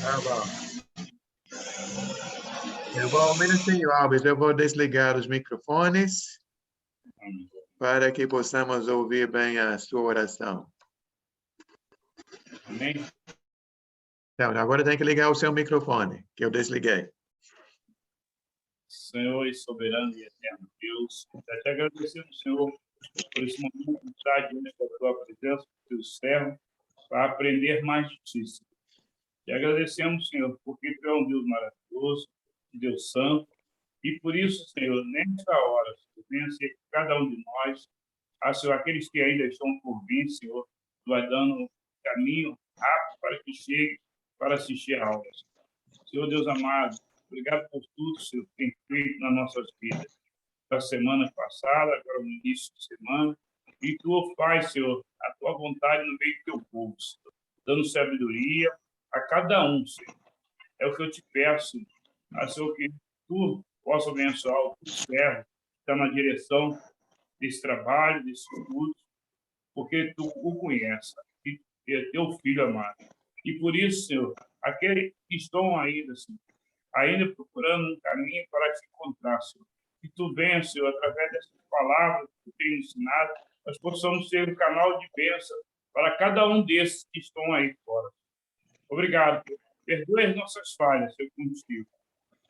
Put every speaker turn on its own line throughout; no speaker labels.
Tá bom. Um minutinho, Alves, eu vou desligar os microfones para que possamos ouvir bem a sua oração.
Amém?
Então, agora tem que ligar o seu microfone, que eu desliguei.
Senhor e soberano e eterno Deus, já te agradecemos, Senhor, por esse momento de estar diante da tua presença, do teu servo, para aprender mais de ti. Te agradecemos, Senhor, porque tu é um Deus maravilhoso, um Deus santo, e por isso, Senhor, nesta hora, venha ser cada um de nós, Senhor, aqueles que ainda estão por vir, Senhor, tu vai dando caminho rápido para que chegue para assistir a aulas. Senhor Deus amado, obrigado por tudo, Senhor, que tem feito nas nossas vidas. Da semana passada, agora no início de semana, e tu faz, Senhor, a tua vontade no meio do teu povo, Senhor, dando sabedoria a cada um, Senhor. É o que eu te peço, Senhor, que tu possa abençoar o teu servo, que está na direção desse trabalho, desse estudo, porque tu o conheces, e é teu filho amado. E por isso, Senhor, aqueles que estão ainda, Senhor, ainda procurando um caminho para te encontrar, Senhor, que tu venha, Senhor, através dessas palavras que tu tem ensinado, nós possamos ser um canal de bênção para cada um desses que estão aí fora. Obrigado, Senhor. Perdoe as nossas falhas, Senhor, contigo,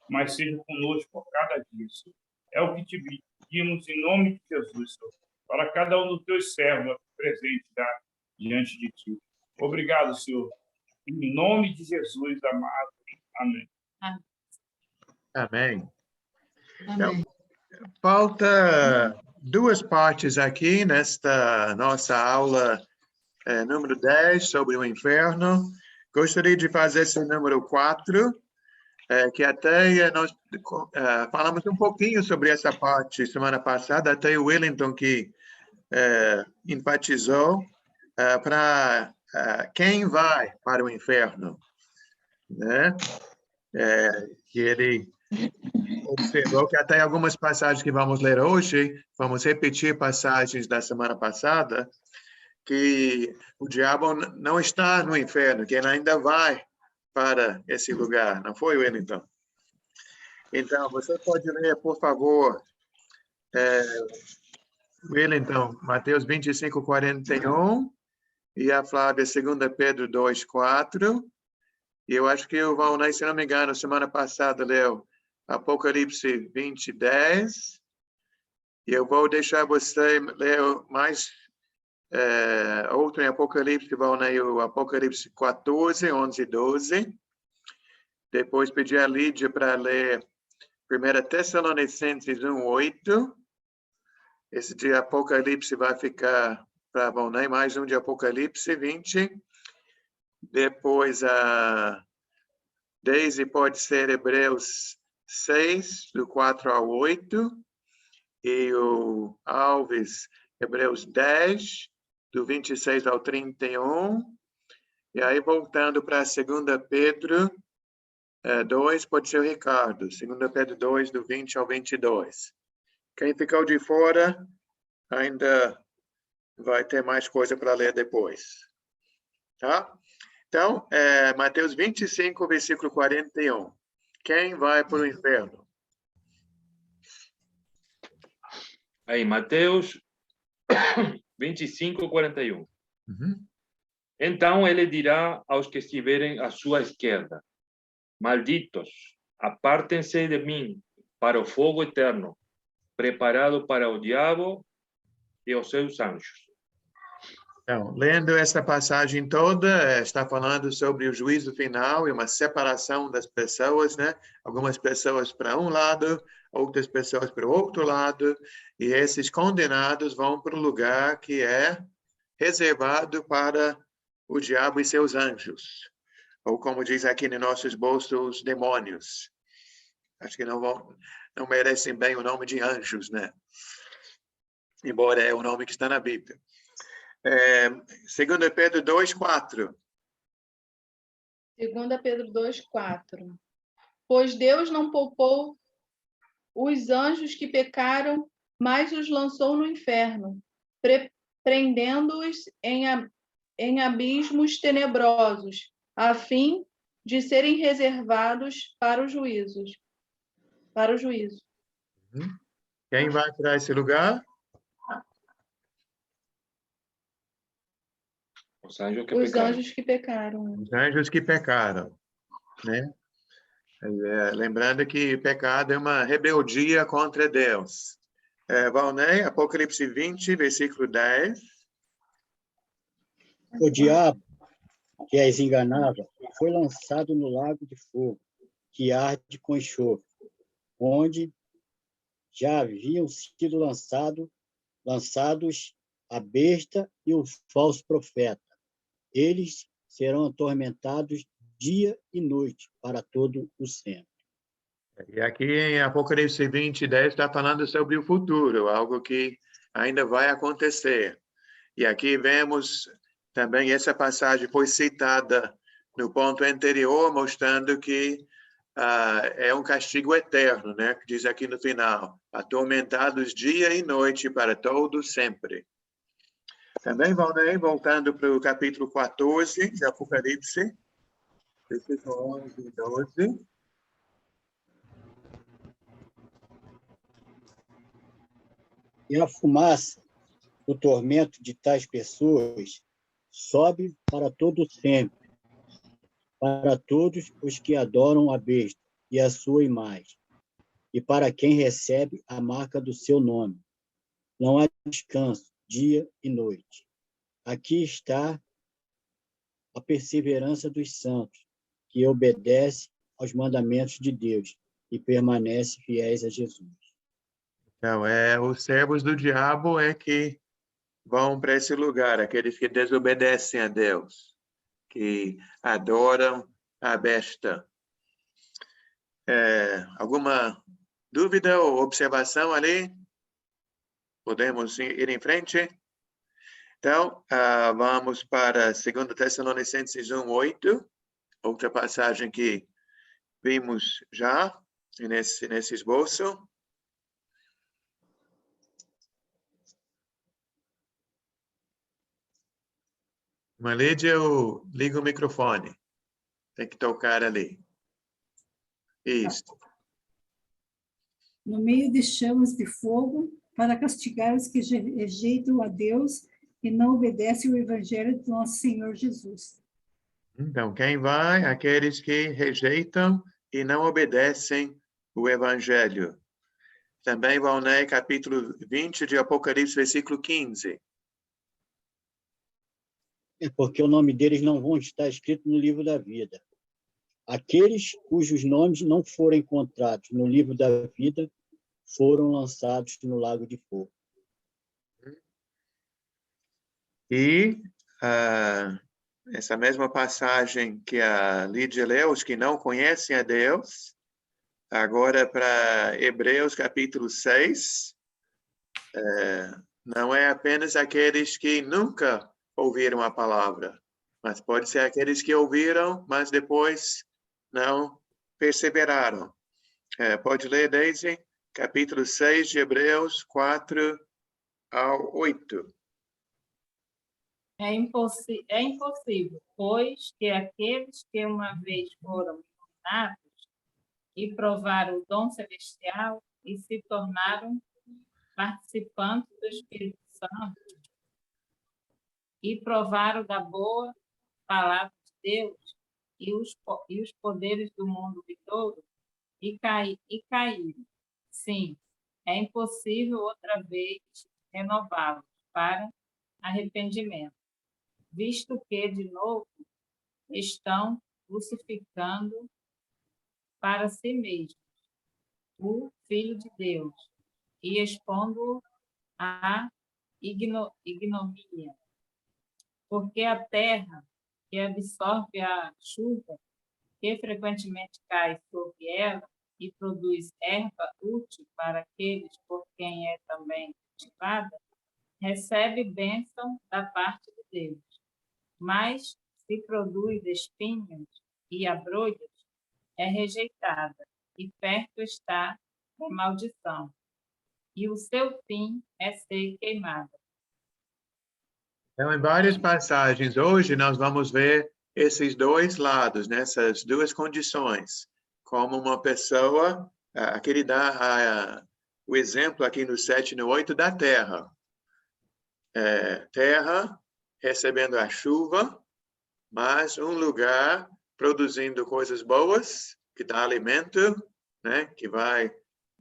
mas seja conosco por cada dia, Senhor. É o que te pedimos em nome de Jesus, Senhor, para cada um dos teus servos presentes já diante de ti. Obrigado, Senhor. Em nome de Jesus, amado. Amém.
Amém. Então, falta duas partes aqui nesta nossa aula número 10 sobre o inferno. Gostaria de fazer esse número 4, que até nós falamos um pouquinho sobre essa parte semana passada, até o Wellington que enfatizou para quem vai para o inferno, né? Que ele observou que até algumas passagens que vamos ler hoje, vamos repetir passagens da semana passada, que o diabo não está no inferno, que ele ainda vai para esse lugar. Não foi, Wellington? Então, você pode ler, por favor, Wellington, Mateus 25, 41, e a Flávia, 2 Pedro 2, 4. E eu acho que o Valnei, se não me engano, semana passada leu Apocalipse 20, 10. E eu vou deixar você ler mais outro em Apocalipse, que Valnei, o Apocalipse 14, 11 e 12. Depois pedir a Lídia para ler 1 Tessalonicenses 1, 8. Esse de Apocalipse vai ficar para Valnei, mais um de Apocalipse 20. Depois a Daisy pode ser Hebreus 6, do 4 ao 8. E o Alves, Hebreus 10, do 26 ao 31. E aí, voltando para 2 Pedro 2, pode ser o Ricardo. 2 Pedro 2, do 20 ao 22. Quem ficou de fora ainda vai ter mais coisa para ler depois. Tá? Então, Mateus 25, versículo 41. Quem vai para o inferno?
Aí, Mateus 25, 41.
Uhum.
Então ele dirá aos que estiverem à sua esquerda: malditos, apartem-se de mim para o fogo eterno, preparado para o diabo e os seus anjos.
Então, lendo essa passagem toda, está falando sobre o juízo final e uma separação das pessoas, né? Algumas pessoas para um lado, outras pessoas para o outro lado, e esses condenados vão para o lugar que é reservado para o diabo e seus anjos. Ou como diz aqui nos nossos bolsos, os demônios. Acho que não merecem bem o nome de anjos, né? Embora é o nome que está na Bíblia. 2 Pedro 2, 4.
2 Pedro 2, 4. Pois Deus não poupou os anjos que pecaram, mas os lançou no inferno, prendendo-os em abismos tenebrosos, a fim de serem reservados para os juízos. Para o juízo.
Quem vai para esse lugar?
Os anjos que
Os
pecaram.
anjos que pecaram.
Os anjos que pecaram, né? Lembrando que pecado é uma rebeldia contra Deus. Valnei, Apocalipse 20, versículo 10.
O diabo, que as enganava, foi lançado no lago de fogo, que arde com enxofre, onde já haviam sido lançados a besta e o falso profeta. Eles serão atormentados dia e noite para todo o sempre.
E aqui em Apocalipse 20, 10 está falando sobre o futuro, algo que ainda vai acontecer. E aqui vemos também essa passagem foi citada no ponto anterior, mostrando que é um castigo eterno, né? Que diz aqui no final, atormentados dia e noite para todo sempre. Também, Valnei, voltando para o capítulo 14 de Apocalipse, versículo 11 e 12.
E a fumaça do tormento de tais pessoas sobe para todo sempre, para todos os que adoram a besta e a sua imagem, e para quem recebe a marca do seu nome. Não há descanso, dia e noite. Aqui está a perseverança dos santos, que obedece aos mandamentos de Deus e permanece fiéis a Jesus.
Então, os servos do diabo que vão para esse lugar, aqueles que desobedecem a Deus, que adoram a besta. Alguma dúvida ou observação ali? Podemos ir em frente? Então, vamos para 2 Tessalonicenses 1:8, outra passagem que vimos já nesse esboço. Lídia, liga o microfone. Tem que tocar ali. Isso.
No meio de chamas de fogo, para castigar os que rejeitam a Deus e não obedecem o evangelho do nosso Senhor Jesus.
Então, quem vai? Aqueles que rejeitam e não obedecem o evangelho. Também vão ler capítulo 20 de Apocalipse, versículo 15.
É porque o nome deles não vão estar escrito no livro da vida. Aqueles cujos nomes não foram encontrados no livro da vida foram lançados no lago de fogo.
E essa mesma passagem que a Lídia leu, os que não conhecem a Deus, agora para Hebreus capítulo 6, não é apenas aqueles que nunca ouviram a palavra, mas pode ser aqueles que ouviram, mas depois não perseveraram. Pode ler, Daisy, capítulo 6 de Hebreus, 4 ao 8.
É impossível, pois que aqueles que uma vez foram iluminados e provaram o dom celestial e se tornaram participantes do Espírito Santo e provaram da boa palavra de Deus e os poderes do mundo vindouro e caíram. Sim, é impossível outra vez renová-los para arrependimento, visto que, de novo, estão crucificando para si mesmos o Filho de Deus e expondo-o à ignomínia. Porque a terra que absorve a chuva, que frequentemente cai sobre ela e produz erva útil para aqueles por quem é também cultivada, recebe bênção da parte de Deus. Mas, se produz espinhos e abrolhos, é rejeitada, e perto está a maldição, e o seu fim é ser queimada.
Então, em várias passagens, hoje nós vamos ver esses dois lados, nessas duas condições, como uma pessoa, aqui ele dá o exemplo aqui no 7 e no 8 da terra. Terra recebendo a chuva, mas um lugar produzindo coisas boas, que dá alimento, né, que vai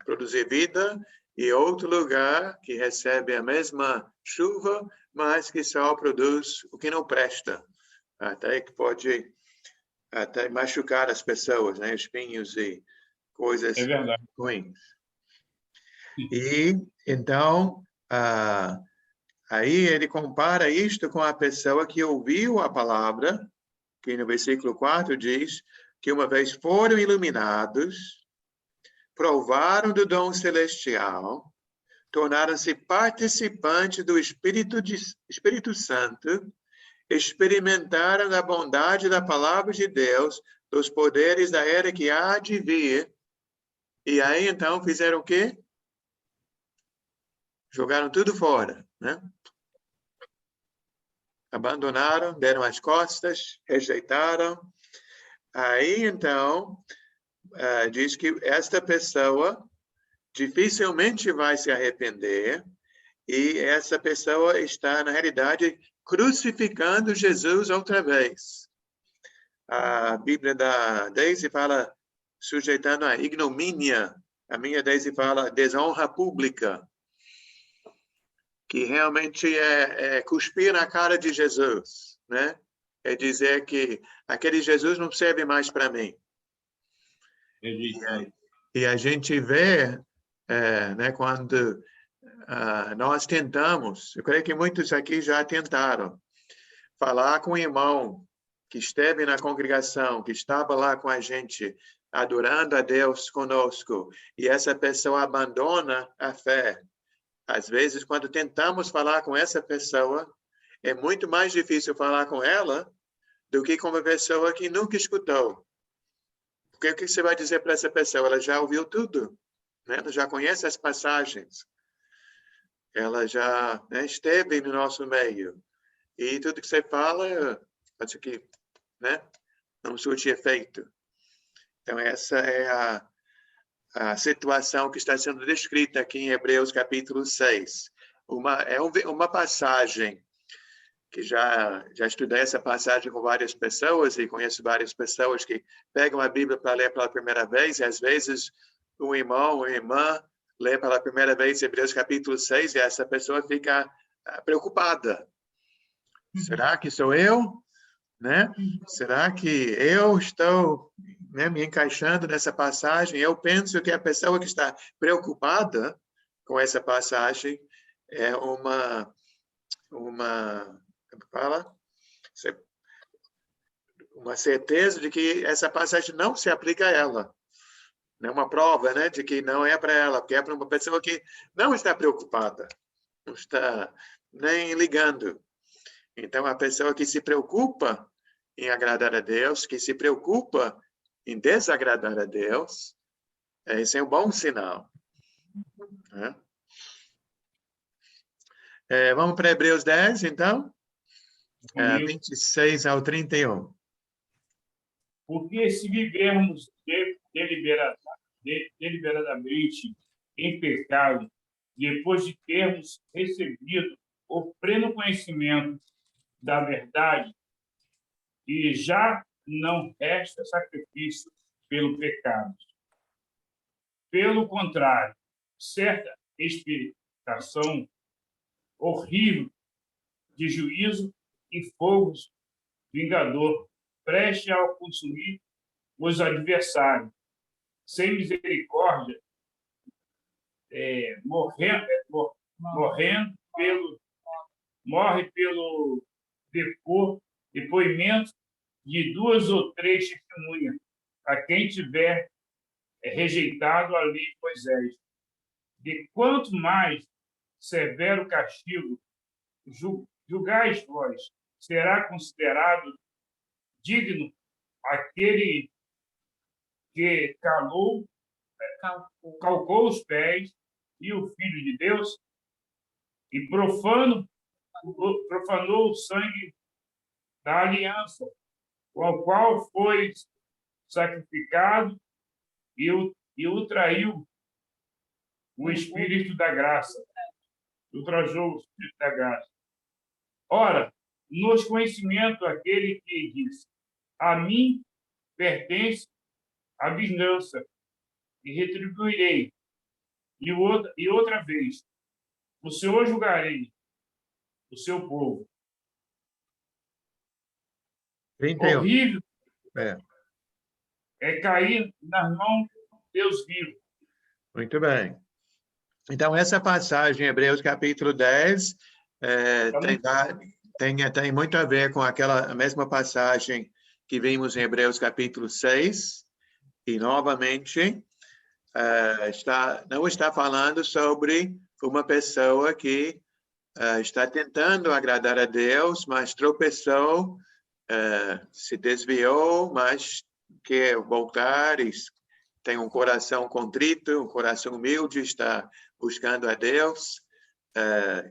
produzir vida, e outro lugar que recebe a mesma chuva, mas que só produz o que não presta, até que pode até machucar as pessoas, né, espinhos e coisas
É verdade.
ruins. E então, aí ele compara isto com a pessoa que ouviu a palavra, que no versículo 4 diz que uma vez foram iluminados, provaram do dom celestial, tornaram-se participantes do Espírito Santo, experimentaram a bondade da palavra de Deus, dos poderes da era que há de vir, e aí então fizeram o quê? Jogaram tudo fora, né? Abandonaram, deram as costas, rejeitaram. Aí, então, diz que esta pessoa dificilmente vai se arrepender e essa pessoa está, na realidade, crucificando Jesus outra vez. A Bíblia da Daisy fala sujeitando a ignomínia. A minha Daisy fala desonra pública, que realmente é cuspir na cara de Jesus, né? É dizer que aquele Jesus não serve mais para mim. E a gente vê, né, quando nós tentamos, eu creio que muitos aqui já tentaram, falar com o irmão que esteve na congregação, que estava lá com a gente, adorando a Deus conosco, e essa pessoa abandona a fé. Às vezes, quando tentamos falar com essa pessoa, é muito mais difícil falar com ela do que com uma pessoa que nunca escutou. Porque o que você vai dizer para essa pessoa? Ela já ouviu tudo, né? Ela já conhece as passagens. Ela já, né, esteve no nosso meio. E tudo que você fala, acho que, né, não surte efeito. Então, essa é a situação que está sendo descrita aqui em Hebreus capítulo 6. Uma passagem que já estudei essa passagem com várias pessoas e conheço várias pessoas que pegam a Bíblia para ler pela primeira vez e às vezes um irmão ou irmã lê pela primeira vez Hebreus capítulo 6 e essa pessoa fica preocupada. Será que sou eu? Né? Será que eu estou, né, me encaixando nessa passagem? Eu penso que a pessoa que está preocupada com essa passagem é uma certeza de que essa passagem não se aplica a ela. É uma prova, né, de que não é para ela, porque é para uma pessoa que não está preocupada, não está nem ligando. Então, a pessoa que se preocupa em agradar a Deus, que se preocupa em desagradar a Deus, esse é um bom sinal. Né? Vamos para Hebreus 10, então? 26 ao 31.
Porque se vivermos deliberadamente em pecado, depois de termos recebido o pleno conhecimento da verdade, e já não resta sacrifício pelo pecado. Pelo contrário, certa expectação horrível de juízo e fogo vingador, preste ao consumir os adversários, sem misericórdia, morre pelo depoimento de 2 ou 3 testemunhas, a quem tiver rejeitado a lei de Moisés. De quanto mais severo castigo julgais vós, será considerado digno aquele que calcou os pés e o Filho de Deus e profanou o sangue da aliança o qual foi sacrificado e o traiu o Espírito da graça. Ultrajou o Espírito da graça. Ora, nos conhecimento aquele que diz: a mim pertence a vingança, e retribuirei. E outra vez, o Senhor julgarei o seu povo.
31.
Horrível
É,
é cair nas mãos de Deus vivo.
muito bem. Então, essa passagem, Hebreus capítulo 10, tem muito a ver com a mesma passagem que vimos em Hebreus capítulo 6, e, novamente, não está falando sobre uma pessoa que está tentando agradar a Deus, mas tropeçou, se desviou, mas quer voltar e tem um coração contrito, um coração humilde, está buscando a Deus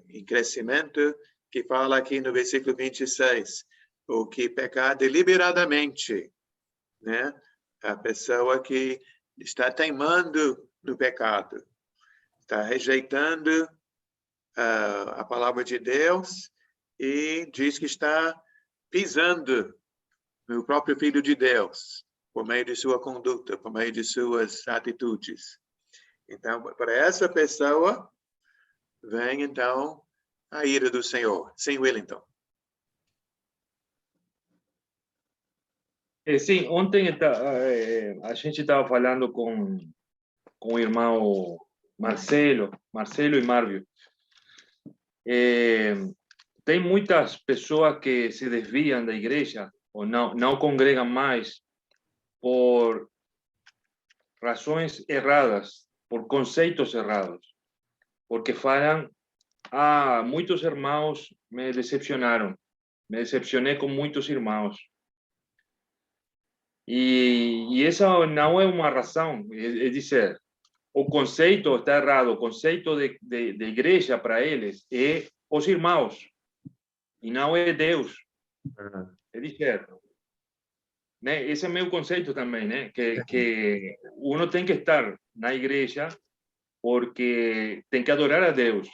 em crescimento, que fala aqui no versículo 26, o que pecar deliberadamente, né? A pessoa que está teimando no pecado, está rejeitando a palavra de Deus e diz que está pisando no próprio Filho de Deus, por meio de sua conduta, por meio de suas atitudes. Então, para essa pessoa, vem, então, a ira do Senhor. Sim, Wellington.
Sim, ontem a gente estava falando com o irmão Marcelo e Marvio. Tem muitas pessoas que se desviam da igreja ou não congregam mais por razões erradas, por conceitos errados, porque falam: muitos irmãos me decepcionaram, me decepcionei com muitos irmãos. E essa não é uma razão, é dizer, o conceito está errado, o conceito de igreja para eles é os irmãos, e não é Deus. É dizer, né? Esse é meu conceito também, né? Que uno tem que estar na igreja porque tem que adorar a Deus.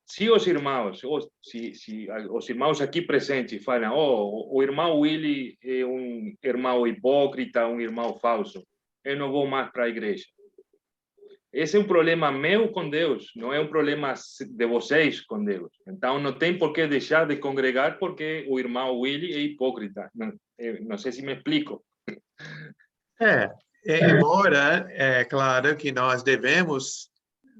Se os irmãos, se os irmãos aqui presentes falam: o irmão Willy é um irmão hipócrita, um irmão falso, eu não vou mais para a igreja. Esse é um problema meu com Deus, não é um problema de vocês com Deus. Então, não tem por que deixar de congregar porque o irmão Willy é hipócrita. Não sei se me explico.
Embora, é claro que nós devemos,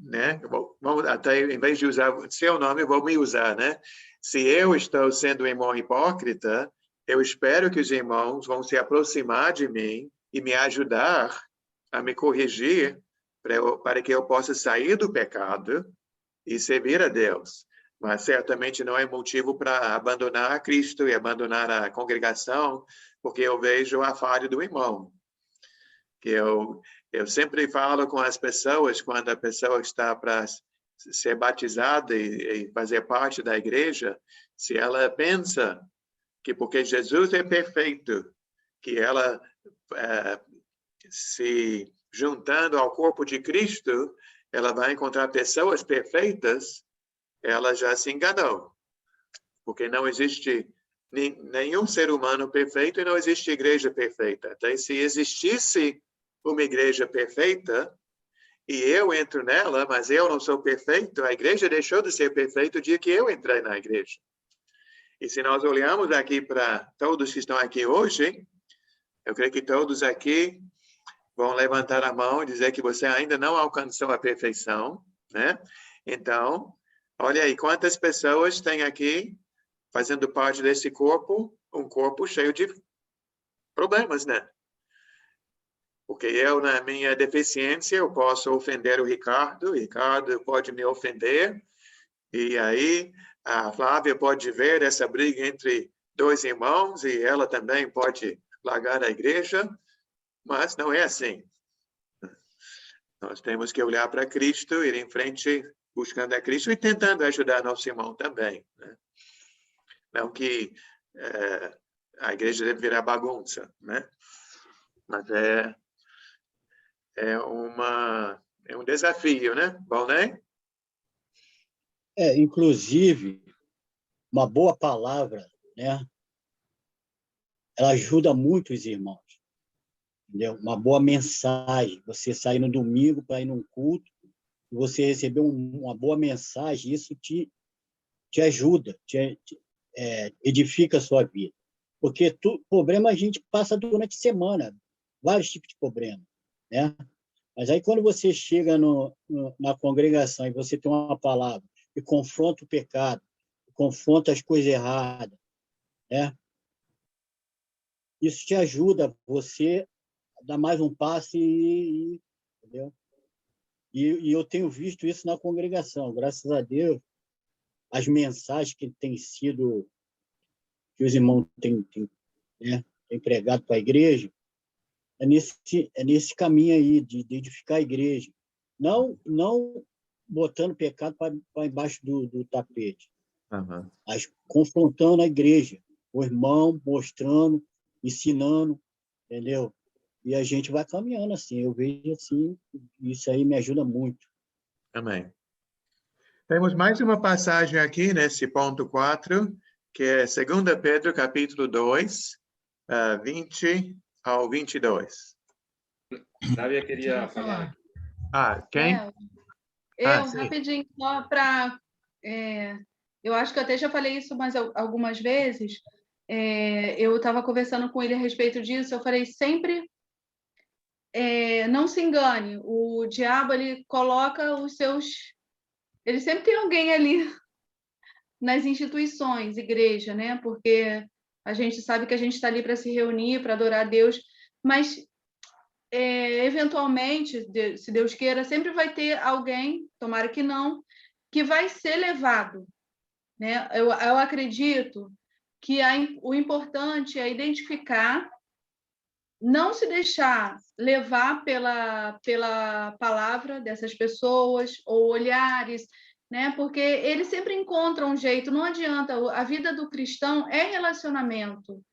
né? Vamos até, em vez de usar seu nome, vou me usar, né? Se eu estou sendo um irmão hipócrita, eu espero que os irmãos vão se aproximar de mim e me ajudar a me corrigir para que eu possa sair do pecado e servir a Deus. Mas certamente não é motivo para abandonar Cristo e abandonar a congregação, porque eu vejo a falha do irmão. Que eu sempre falo com as pessoas, quando a pessoa está para ser batizada e fazer parte da igreja, se ela pensa que porque Jesus é perfeito, que ela se juntando ao corpo de Cristo, ela vai encontrar pessoas perfeitas, ela já se enganou. Porque não existe nenhum ser humano perfeito e não existe igreja perfeita. Então, se existisse uma igreja perfeita e eu entro nela, mas eu não sou perfeito, a igreja deixou de ser perfeita o dia que eu entrei na igreja. E se nós olhamos aqui para todos que estão aqui hoje, eu creio que todos aqui vão levantar a mão e dizer que você ainda não alcançou a perfeição, né? Então, olha aí, quantas pessoas tem aqui fazendo parte desse corpo, um corpo cheio de problemas, né? Porque eu, na minha deficiência, eu posso ofender o Ricardo pode me ofender, e aí a Flávia pode ver essa briga entre dois irmãos, e ela também pode largar a igreja, mas não é assim. Nós temos que olhar para Cristo, ir em frente buscando a Cristo e tentando ajudar nosso irmão também, né? Não que a igreja deve virar bagunça, né? Mas é um desafio, né? Bom, né?
Inclusive, uma boa palavra, né? Ela ajuda muito os irmãos, entendeu? Uma boa mensagem, você sair no domingo para ir num culto, e você receber uma boa mensagem, isso te ajuda, edifica a sua vida. Porque problema a gente passa durante a semana, vários tipos de problema, né? Mas aí quando você chega na congregação e você tem uma palavra que confronta o pecado, confronta as coisas erradas, né? Isso te ajuda você a dar mais um passo entendeu? E eu tenho visto isso na congregação, graças a Deus, as mensagens que que os irmãos têm pregado para a igreja, é nesse caminho aí, de edificar a igreja. Não botando pecado para embaixo do tapete, mas confrontando a igreja, o irmão, mostrando, ensinando, entendeu? E a gente vai caminhando assim, eu vejo assim, isso aí me ajuda muito.
Amém. Temos mais uma passagem aqui nesse ponto 4, que é 2 Pedro, capítulo 2, 20 ao 22.
Flávia queria falar.
Quem? Sim.
Rapidinho, só para... eu acho que eu até já falei isso algumas vezes. Eu estava conversando com ele a respeito disso, eu falei sempre... não se engane, o diabo, ele coloca os seus... Ele sempre tem alguém ali nas instituições, igreja, né? Porque a gente sabe que a gente está ali para se reunir, para adorar a Deus, mas eventualmente, se Deus queira, sempre vai ter alguém, tomara que não, que vai ser levado, né? Eu acredito que o importante é identificar, não se deixar levar pela palavra dessas pessoas ou olhares, né? Porque eles sempre encontram um jeito, não adianta, a vida do cristão é relacionamento.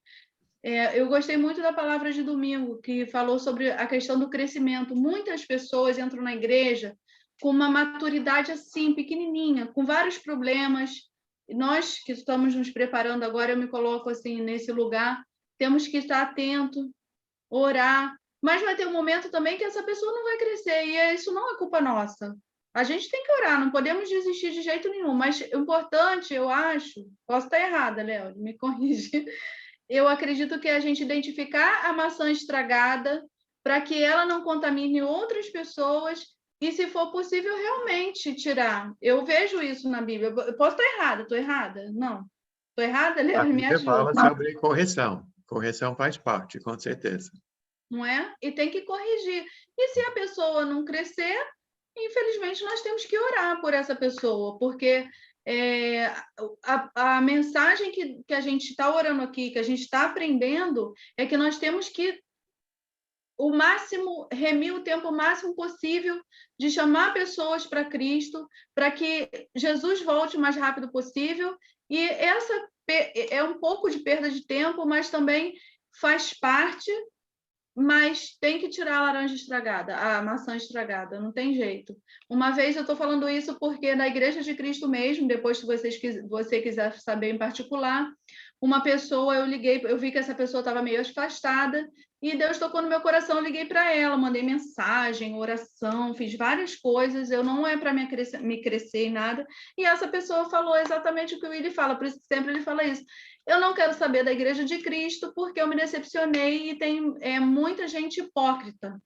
Eu gostei muito da palavra de domingo, que falou sobre a questão do crescimento. Muitas pessoas entram na igreja com uma maturidade assim, pequenininha, com vários problemas. Nós que estamos nos preparando agora, eu me coloco assim nesse lugar, temos que estar atento, orar, mas vai ter um momento também que essa pessoa não vai crescer, e isso não é culpa nossa. A gente tem que orar, não podemos desistir de jeito nenhum, mas o importante, eu acho, posso estar errada, Léo, me corrige, eu acredito que é a gente identificar a maçã estragada para que ela não contamine outras pessoas e, se for possível, realmente tirar. Eu vejo isso na Bíblia. Eu posso estar errada, estou errada? Não. Estou errada, Léo? Me
Você
ajuda.
fala sobre correção. Correção faz parte, com certeza.
Não é? E tem que corrigir. E se a pessoa não crescer, infelizmente nós temos que orar por essa pessoa, porque a mensagem que a gente está orando aqui, que a gente está aprendendo, é que nós temos que remir o tempo máximo possível de chamar pessoas para Cristo, para que Jesus volte o mais rápido possível. E essa é um pouco de perda de tempo, mas também faz parte, mas tem que tirar a laranja estragada, a maçã estragada, não tem jeito. Uma vez eu estou falando isso porque na Igreja de Cristo mesmo, depois se você quiser saber em particular, uma pessoa, eu vi que essa pessoa estava meio afastada, e Deus tocou no meu coração, eu liguei para ela, mandei mensagem, oração, fiz várias coisas, não é para me crescer em nada, e essa pessoa falou exatamente o que o Willy fala, por isso que sempre ele fala isso. Eu não quero saber da Igreja de Cristo porque eu me decepcionei e tem muita gente hipócrita.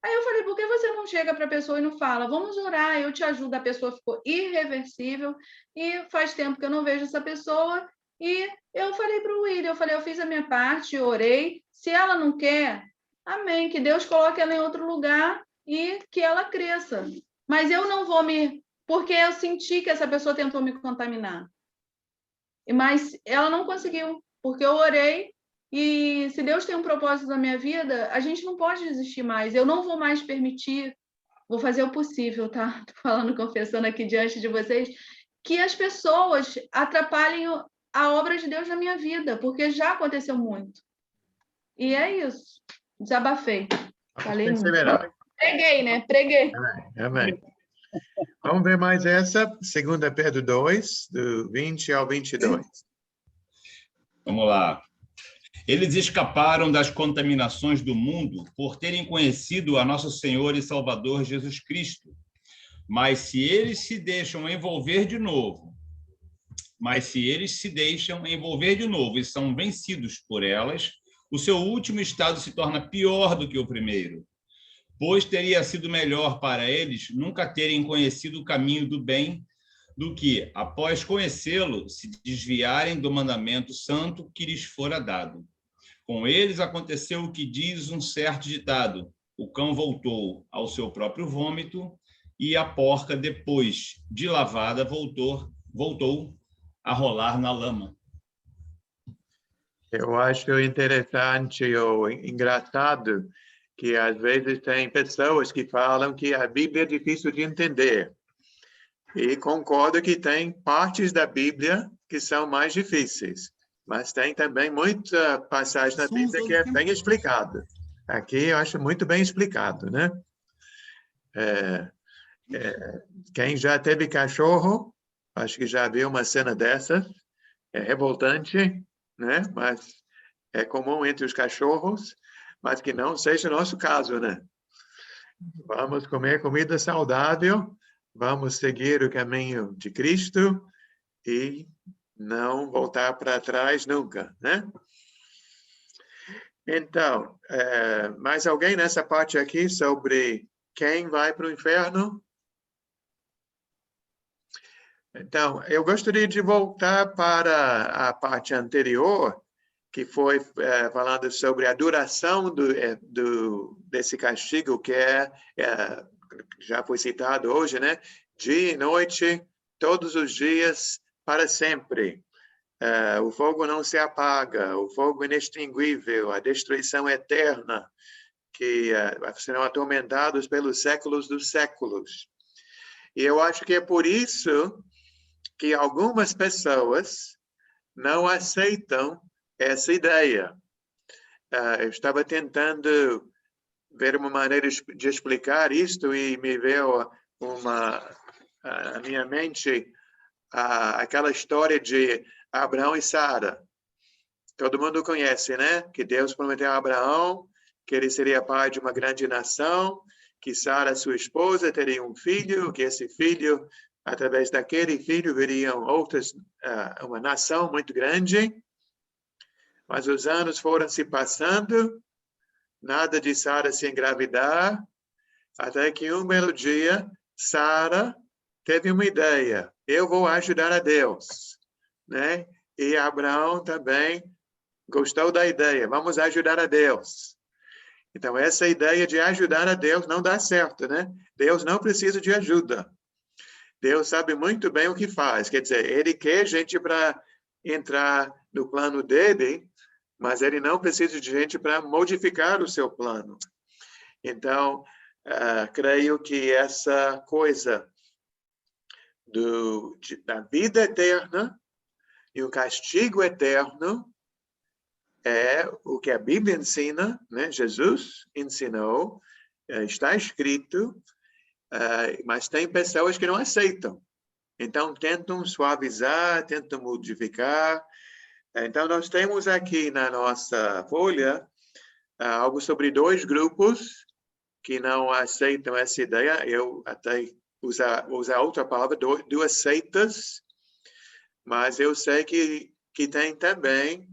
Aí eu falei, por que você não chega para a pessoa e não fala, vamos orar, eu te ajudo, a pessoa ficou irreversível e faz tempo que eu não vejo essa pessoa. E eu falei para o William, eu fiz a minha parte, orei, se ela não quer, amém, que Deus coloque ela em outro lugar e que ela cresça. Mas eu não vou porque eu senti que essa pessoa tentou me contaminar. Mas ela não conseguiu, porque eu orei, e se Deus tem um propósito na minha vida, a gente não pode desistir mais. Eu não vou mais permitir, vou fazer o possível, tá? Tô falando, confessando aqui diante de vocês, que as pessoas atrapalhem a obra de Deus na minha vida, porque já aconteceu muito. E é isso. Desabafei. Falei muito.
Perseverar.
Preguei, né? Preguei.
Amém. Vamos ver mais essa, 2 Pedro 2, do 20 ao 22.
Vamos lá. Eles escaparam das contaminações do mundo por terem conhecido a nosso Senhor e Salvador Jesus Cristo. Mas se eles se deixam envolver de novo e são vencidos por elas, o seu último estado se torna pior do que o primeiro. Pois teria sido melhor para eles nunca terem conhecido o caminho do bem do que, após conhecê-lo, se desviarem do mandamento santo que lhes fora dado. Com eles aconteceu o que diz um certo ditado: o cão voltou ao seu próprio vômito e a porca, depois de lavada, voltou a rolar na lama.
Eu acho interessante ou engraçado que às vezes tem pessoas que falam que a Bíblia é difícil de entender. E concordo que tem partes da Bíblia que são mais difíceis, mas tem também muita passagem na Bíblia que é bem explicada. Aqui eu acho muito bem explicado, né? Quem já teve cachorro, acho que já viu uma cena dessa. É revoltante, né? Mas é comum entre os cachorros, mas que não seja o nosso caso, né? Vamos comer comida saudável, vamos seguir o caminho de Cristo e não voltar para trás nunca, né? Então, mais alguém nessa parte aqui sobre quem vai para o inferno? Então, eu gostaria de voltar para a parte anterior, que foi falando sobre a duração desse castigo, que já foi citado hoje, né? Dia e noite, todos os dias, para sempre. O fogo não se apaga, o fogo inextinguível, a destruição eterna, que serão atormentados pelos séculos dos séculos. E eu acho que é por isso que algumas pessoas não aceitam essa ideia. Eu estava tentando ver uma maneira de explicar isto e me veio à minha mente aquela história de Abraão e Sara. Todo mundo conhece, né? Que Deus prometeu a Abraão que ele seria pai de uma grande nação, que Sara, sua esposa, teria um filho, que esse filho, através daquele filho, viriam uma nação muito grande. Mas os anos foram se passando, nada de Sara se engravidar, até que um belo dia, Sara teve uma ideia: eu vou ajudar a Deus, né? E Abraão também gostou da ideia: vamos ajudar a Deus. Então, essa ideia de ajudar a Deus não dá certo, né? Deus não precisa de ajuda. Deus sabe muito bem o que faz. Quer dizer, ele quer gente para entrar no plano dele, mas ele não precisa de gente para modificar o seu plano. Então, creio que essa coisa da vida eterna e o castigo eterno é o que a Bíblia ensina, né? Jesus ensinou, está escrito, mas tem pessoas que não aceitam. Então, tentam suavizar, tentam modificar. Então, nós temos aqui na nossa folha algo sobre 2 grupos que não aceitam essa ideia. Eu até usar outra palavra, 2 seitas, mas eu sei que tem também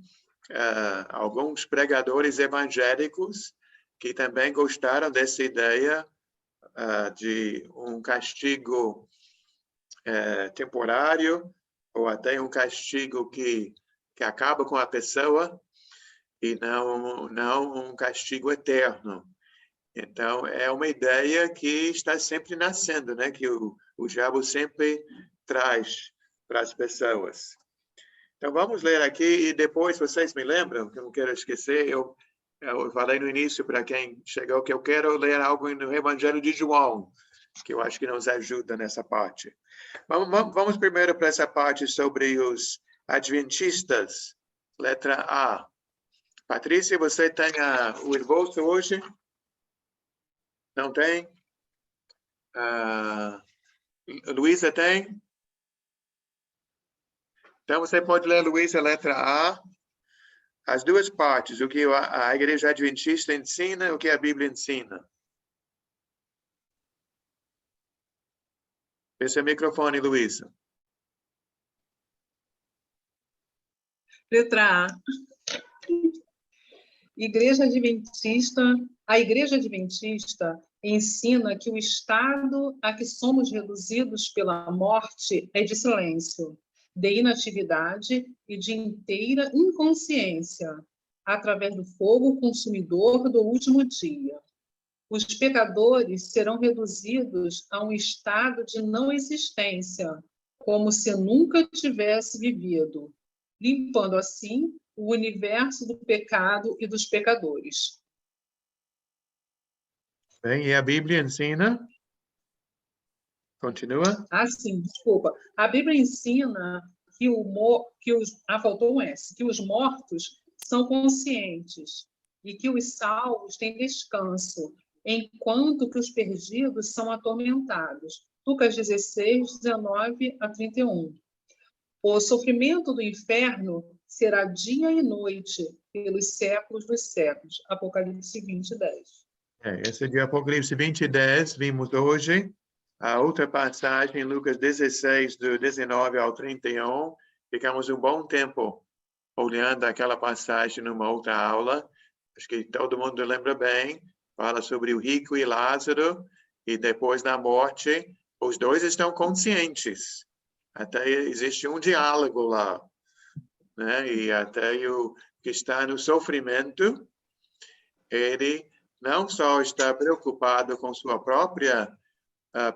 alguns pregadores evangélicos que também gostaram dessa ideia de um castigo temporário, ou até um castigo que acaba com a pessoa, e não um castigo eterno. Então, é uma ideia que está sempre nascendo, né? Que o diabo sempre traz para as pessoas. Então, vamos ler aqui e depois vocês me lembram, que eu não quero esquecer, eu falei no início para quem chegou que eu quero ler algo no Evangelho de João, que eu acho que nos ajuda nessa parte. Vamos primeiro para essa parte sobre os Adventistas, letra A. Patrícia, você tem o esboço hoje? Não tem? Luísa tem? Então, você pode ler, Luísa, letra A. As duas partes, o que a Igreja Adventista ensina e o que a Bíblia ensina. Esse é o microfone, Luísa.
Letra A. A Igreja Adventista ensina que o estado a que somos reduzidos pela morte é de silêncio, de inatividade e de inteira inconsciência, através do fogo consumidor do último dia. Os pecadores serão reduzidos a um estado de não existência, como se nunca tivesse vivido, limpando assim o universo do pecado e dos pecadores.
Bem, e a Bíblia ensina? Continua?
Sim, desculpa. A Bíblia ensina que faltou um S, que os mortos são conscientes e que os salvos têm descanso, enquanto que os perdidos são atormentados. Lucas 16, 19 a 31. O sofrimento do inferno será dia e noite pelos séculos dos séculos. Apocalipse 20, 10.
Esse de Apocalipse 20, 10, vimos hoje. A outra passagem, Lucas 16, do 19 ao 31. Ficamos um bom tempo olhando aquela passagem numa outra aula. Acho que todo mundo lembra bem. Fala sobre o rico e Lázaro. E depois da morte, os dois estão conscientes. Até existe um diálogo lá. Né? E até o que está no sofrimento, ele não só está preocupado com sua própria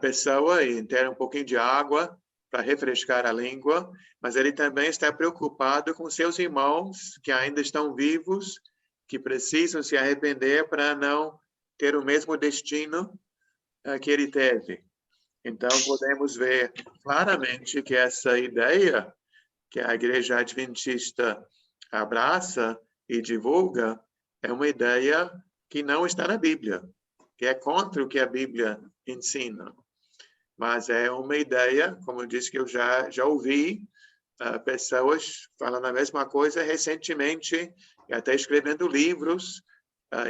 pessoa e ter um pouquinho de água para refrescar a língua, mas ele também está preocupado com seus irmãos que ainda estão vivos, que precisam se arrepender para não ter o mesmo destino que ele teve. Então, podemos ver claramente que essa ideia que a Igreja Adventista abraça e divulga é uma ideia que não está na Bíblia, que é contra o que a Bíblia ensina. Mas é uma ideia, como eu disse, que eu já ouvi pessoas falando a mesma coisa recentemente, e até escrevendo livros,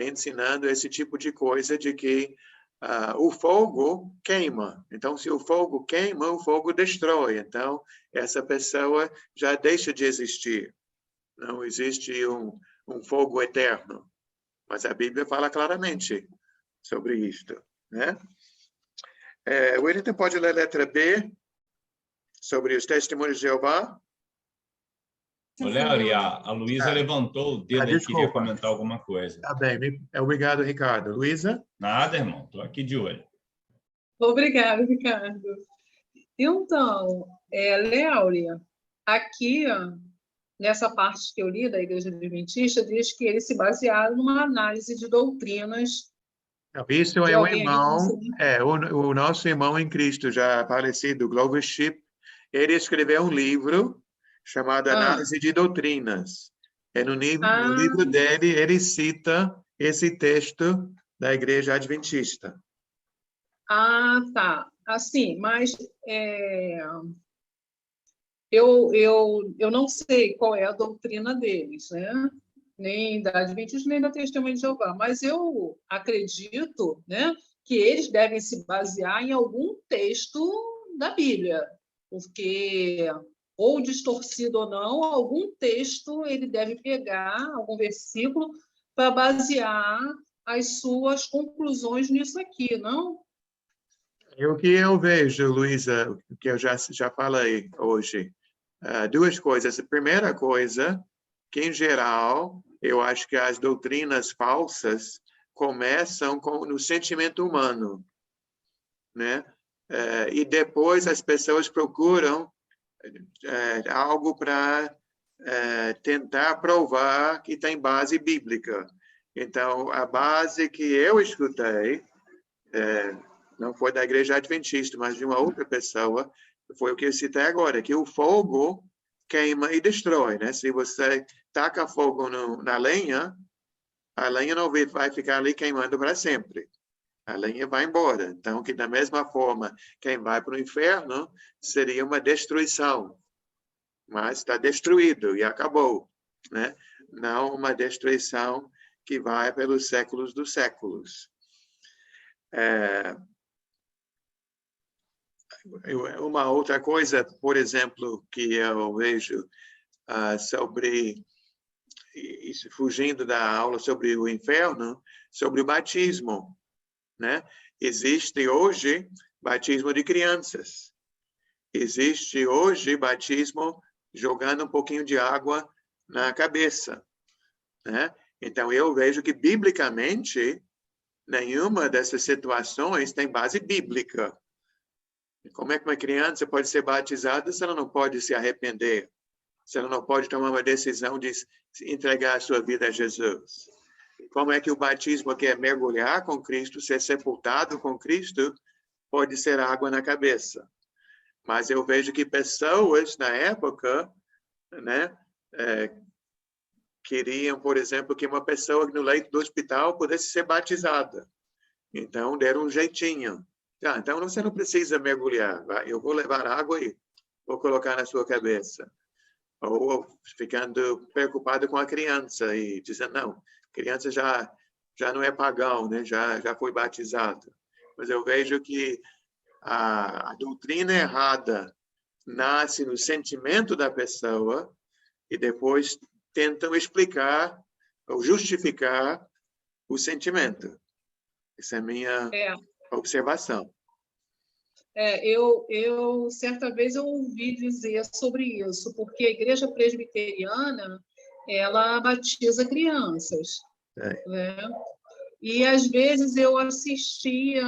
ensinando esse tipo de coisa, de que o fogo queima. Então, se o fogo queima, o fogo destrói. Então, essa pessoa já deixa de existir. Não existe um fogo eterno. Mas a Bíblia fala claramente sobre isto, né? O Wellington pode ler a letra B, sobre os testemunhos de Jeová?
Léo, a Luísa levantou o dedo e queria comentar alguma coisa.
Tá bem, obrigado, Ricardo. Luísa?
Nada, irmão, estou aqui de olho.
Obrigada, Ricardo. Então, Léuria, aqui, nessa parte que eu li da Igreja Adventista, diz que eles se basearam numa análise de doutrinas.
Isso é o irmão, o nosso irmão em Cristo, já falecido, Glover Shipp. Ele escreveu um livro chamado Análise de Doutrinas. E no livro dele, ele cita esse texto da Igreja Adventista.
Tá. Assim, mas eu não sei qual é a doutrina deles, né? Nem da Adventista, nem da Testemunha de Jeová. Mas eu acredito, né, que eles devem se basear em algum texto da Bíblia, porque, ou distorcido ou não, algum texto ele deve pegar, algum versículo, para basear as suas conclusões nisso aqui, não?
O que eu vejo, Luísa, que eu já falei hoje, duas coisas. A primeira coisa, que em geral, eu acho que as doutrinas falsas começam no sentimento humano, né? E depois as pessoas procuram algo para tentar provar que tem base bíblica. Então, a base que eu escutei, não foi da Igreja Adventista, mas de uma outra pessoa, foi o que eu citei agora, que o fogo queima e destrói, né? Se você taca fogo na lenha, a lenha não vai ficar ali queimando para sempre. A lenha vai embora. Então, que da mesma forma, quem vai para o inferno seria uma destruição. Mas está destruído e acabou, né? Não uma destruição que vai pelos séculos dos séculos. Uma outra coisa, por exemplo, que eu vejo sobre, isso, fugindo da aula sobre o inferno, sobre o batismo, né? Existe hoje batismo de crianças. Existe hoje batismo jogando um pouquinho de água na cabeça, né? Então, eu vejo que, biblicamente, nenhuma dessas situações tem base bíblica. Como é que uma criança pode ser batizada se ela não pode se arrepender? Se ela não pode tomar uma decisão de entregar a sua vida a Jesus? Como é que o batismo, que é mergulhar com Cristo, ser sepultado com Cristo, pode ser água na cabeça? Mas eu vejo que pessoas, na época, né, queriam, por exemplo, que uma pessoa no leito do hospital pudesse ser batizada. Então, deram um jeitinho. Então, você não precisa mergulhar. Eu vou levar água e vou colocar na sua cabeça. Ou ficando preocupado com a criança e dizendo, não, a criança já não é pagão, né? já foi batizada. Mas eu vejo que a doutrina errada nasce no sentimento da pessoa e depois tentam explicar ou justificar o sentimento. Essa é a minha observação.
Eu certa vez eu ouvi dizer sobre isso, porque a igreja presbiteriana, ela batiza crianças, né? E às vezes eu assistia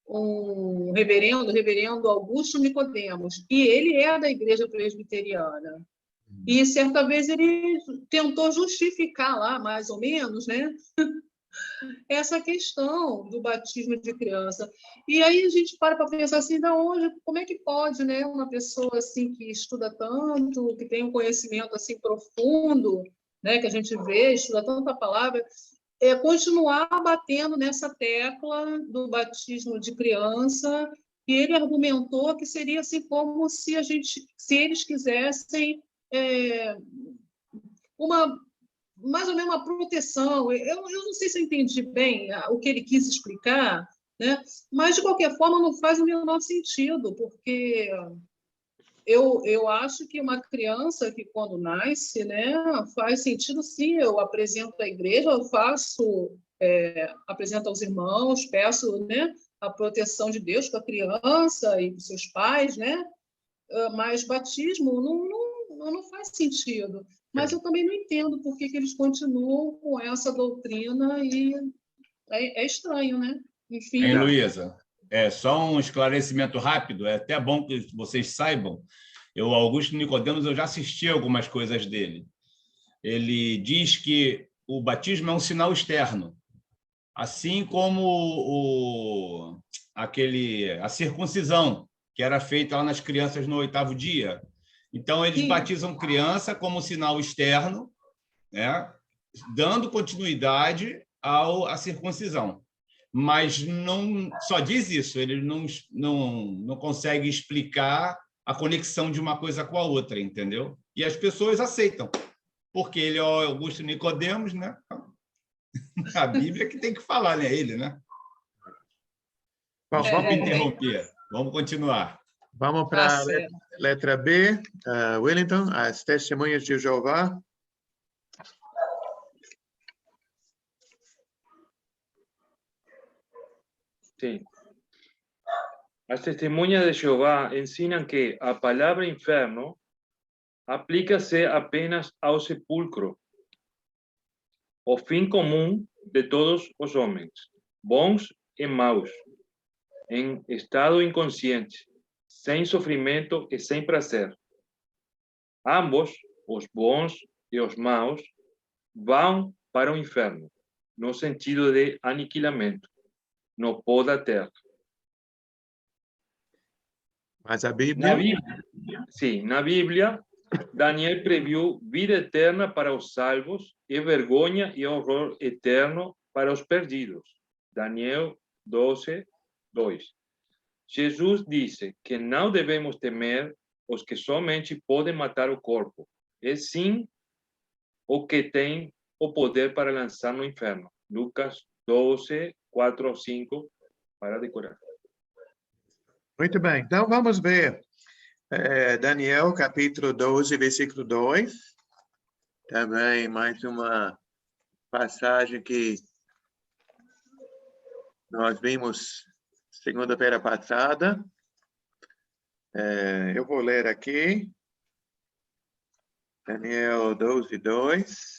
o reverendo Augusto Nicodemos, e ele é da igreja presbiteriana. E certa vez ele tentou justificar lá, mais ou menos, né? Essa questão do batismo de criança. E aí a gente para pensar assim, como é que pode, né, uma pessoa assim que estuda tanto, que tem um conhecimento assim profundo, né, que a gente vê, estuda tanta palavra, continuar batendo nessa tecla do batismo de criança, e ele argumentou que seria assim como se eles quisessem mais ou menos uma proteção. Eu não sei se eu entendi bem o que ele quis explicar, né? Mas, de qualquer forma, não faz o menor sentido, porque eu acho que uma criança que, quando nasce, né, faz sentido, sim, eu apresento à igreja, eu apresento aos irmãos, peço, né, a proteção de Deus para a criança e para os seus pais, né? Mas batismo não faz sentido. Mas eu também não entendo por que eles continuam com essa doutrina e é estranho, né? Enfim.
Hein, Luísa? Só um esclarecimento rápido, é até bom que vocês saibam. O Augusto Nicodemos, eu já assisti algumas coisas dele. Ele diz que o batismo é um sinal externo, assim como a circuncisão, que era feita lá nas crianças no 8º dia. Então, eles batizam criança como sinal externo, né, dando continuidade à circuncisão. Mas não só diz isso, ele não consegue explicar a conexão de uma coisa com a outra, entendeu? E as pessoas aceitam, porque ele é o Augusto Nicodemos, né? A Bíblia que tem que falar, né? Ele, né? Desculpa interromper. Vamos continuar.
Vamos para a letra B. Wellington, as testemunhas de Jeová.
Sim. As testemunhas de Jeová ensinam que a palavra inferno aplica-se apenas ao sepulcro, o fim comum de todos os homens, bons e maus, em estado inconsciente, sem sofrimento e sem prazer. Ambos, os bons e os maus, vão para o inferno, no sentido de aniquilamento, no pó da terra.
Mas a
Na
Bíblia,
Bíblia, sim, na Bíblia, Daniel previu vida eterna para os salvos e vergonha e horror eterno para os perdidos. Daniel 12, 2. Jesus disse que não devemos temer os que somente podem matar o corpo, e sim o que tem o poder para lançar no inferno. Lucas 12, 4 a 5, para decorar.
muito bem. Então, vamos ver Daniel, capítulo 12, versículo 2. Também mais uma passagem que nós vimos segunda-feira passada. Eu vou ler aqui. Daniel 12, 2.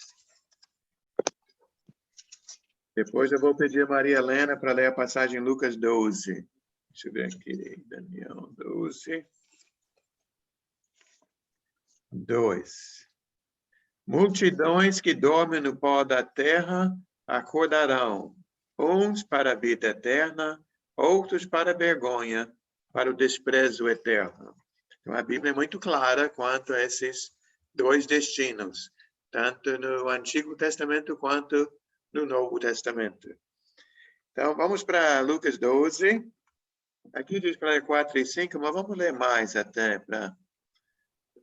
Depois eu vou pedir a Maria Helena para ler a passagem em Lucas 12. Deixa eu ver aqui. Daniel 12. 2. Multidões que dormem no pó da terra acordarão, uns para a vida eterna, outros para a vergonha, para o desprezo eterno. Então, a Bíblia é muito clara quanto a esses dois destinos, tanto no Antigo Testamento quanto no Novo Testamento. Então, vamos para Lucas 12. Aqui diz para 4 e 5, mas vamos ler mais até para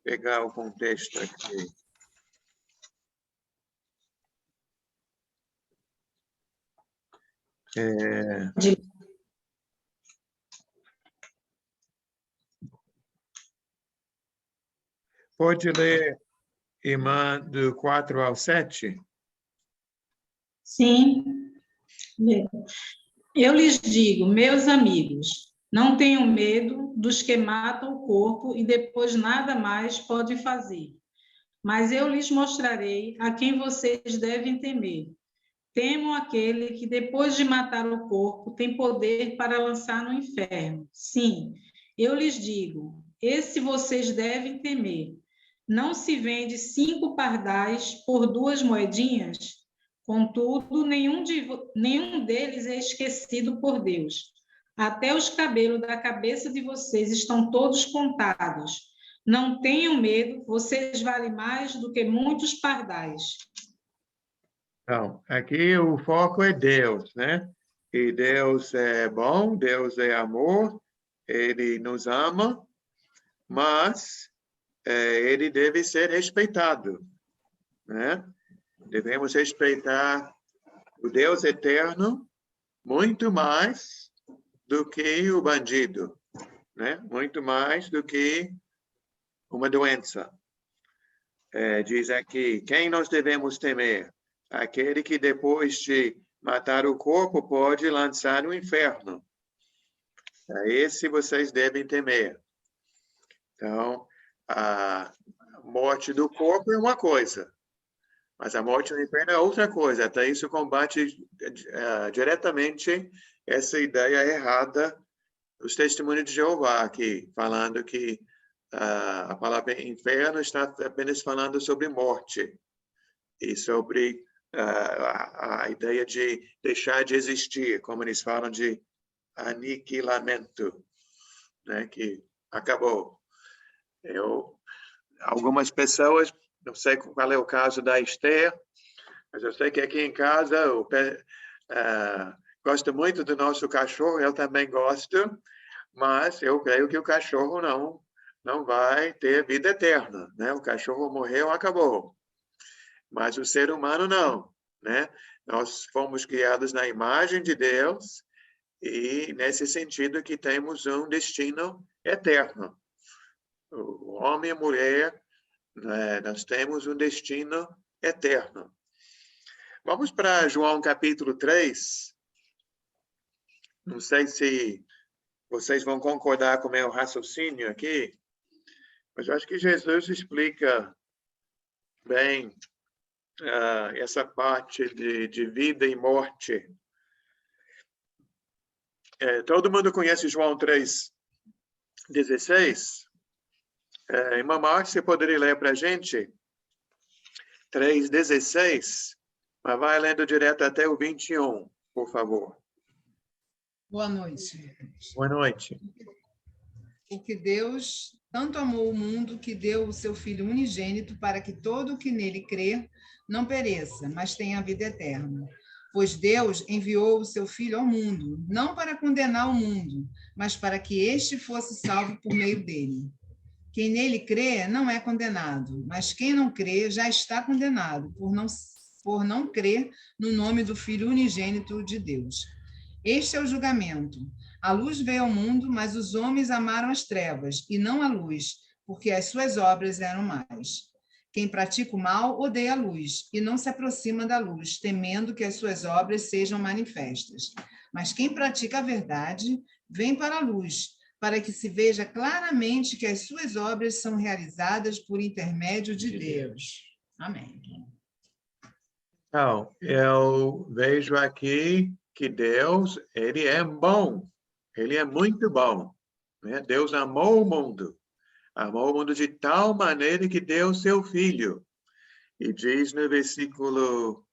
pegar o contexto aqui. Pode ler, irmã, do 4 ao 7?
Sim. Eu lhes digo, meus amigos, não tenham medo dos que matam o corpo e depois nada mais podem fazer. Mas eu lhes mostrarei a quem vocês devem temer. Temam aquele que, depois de matar o corpo, tem poder para lançar no inferno. Sim, eu lhes digo, esse vocês devem temer. Não se vende 5 pardais por 2 moedinhas? Contudo, nenhum deles é esquecido por Deus. Até os cabelos da cabeça de vocês estão todos contados. Não tenham medo, vocês valem mais do que muitos pardais.
Então, aqui o foco é Deus, né? E Deus é bom, Deus é amor, Ele nos ama, mas Ele deve ser respeitado, né? Devemos respeitar o Deus eterno muito mais do que o bandido, né? Muito mais do que uma doença. Diz aqui, quem nós devemos temer? Aquele que depois de matar o corpo pode lançar no inferno. Esse vocês devem temer. Então, a morte do corpo é uma coisa, mas a morte no inferno é outra coisa. Até isso combate diretamente essa ideia errada dos testemunhos de Jeová aqui, falando que a palavra inferno está apenas falando sobre morte e sobre a ideia de deixar de existir, como eles falam de aniquilamento, né, que acabou. Algumas pessoas, não sei qual é o caso da Esther, mas eu sei que aqui em casa eu gosto muito do nosso cachorro, eu também gosto, mas eu creio que o cachorro não vai ter vida eterna, né? O cachorro morreu, acabou. Mas o ser humano não, né? Nós fomos criados na imagem de Deus e nesse sentido que temos um destino eterno. O homem e a mulher, né, nós temos um destino eterno. Vamos para João capítulo 3. Não sei se vocês vão concordar com o meu raciocínio aqui, mas eu acho que Jesus explica bem essa parte de vida e morte. Todo mundo conhece João 3,16? Irmã Marcia, você poderia ler para a gente? 3,16, mas vai lendo direto até o 21, por favor.
Boa noite.
Boa noite.
porque Deus tanto amou o mundo que deu o seu Filho unigênito para que todo o que nele crê não pereça, mas tenha a vida eterna. Pois Deus enviou o seu Filho ao mundo, não para condenar o mundo, mas para que este fosse salvo por meio dele. Quem nele crê não é condenado, mas quem não crê já está condenado, por não crer no nome do Filho unigênito de Deus. Este é o julgamento. A luz veio ao mundo, mas os homens amaram as trevas, e não a luz, porque as suas obras eram más. Quem pratica o mal odeia a luz, e não se aproxima da luz, temendo que as suas obras sejam manifestas. Mas quem pratica a verdade, vem para a luz, para que se veja claramente que as suas obras são realizadas por intermédio de Deus. Amém.
Então, eu vejo aqui que Deus, ele é bom. Ele é muito bom, né? Deus amou o mundo de tal maneira que deu seu Filho. E diz no versículo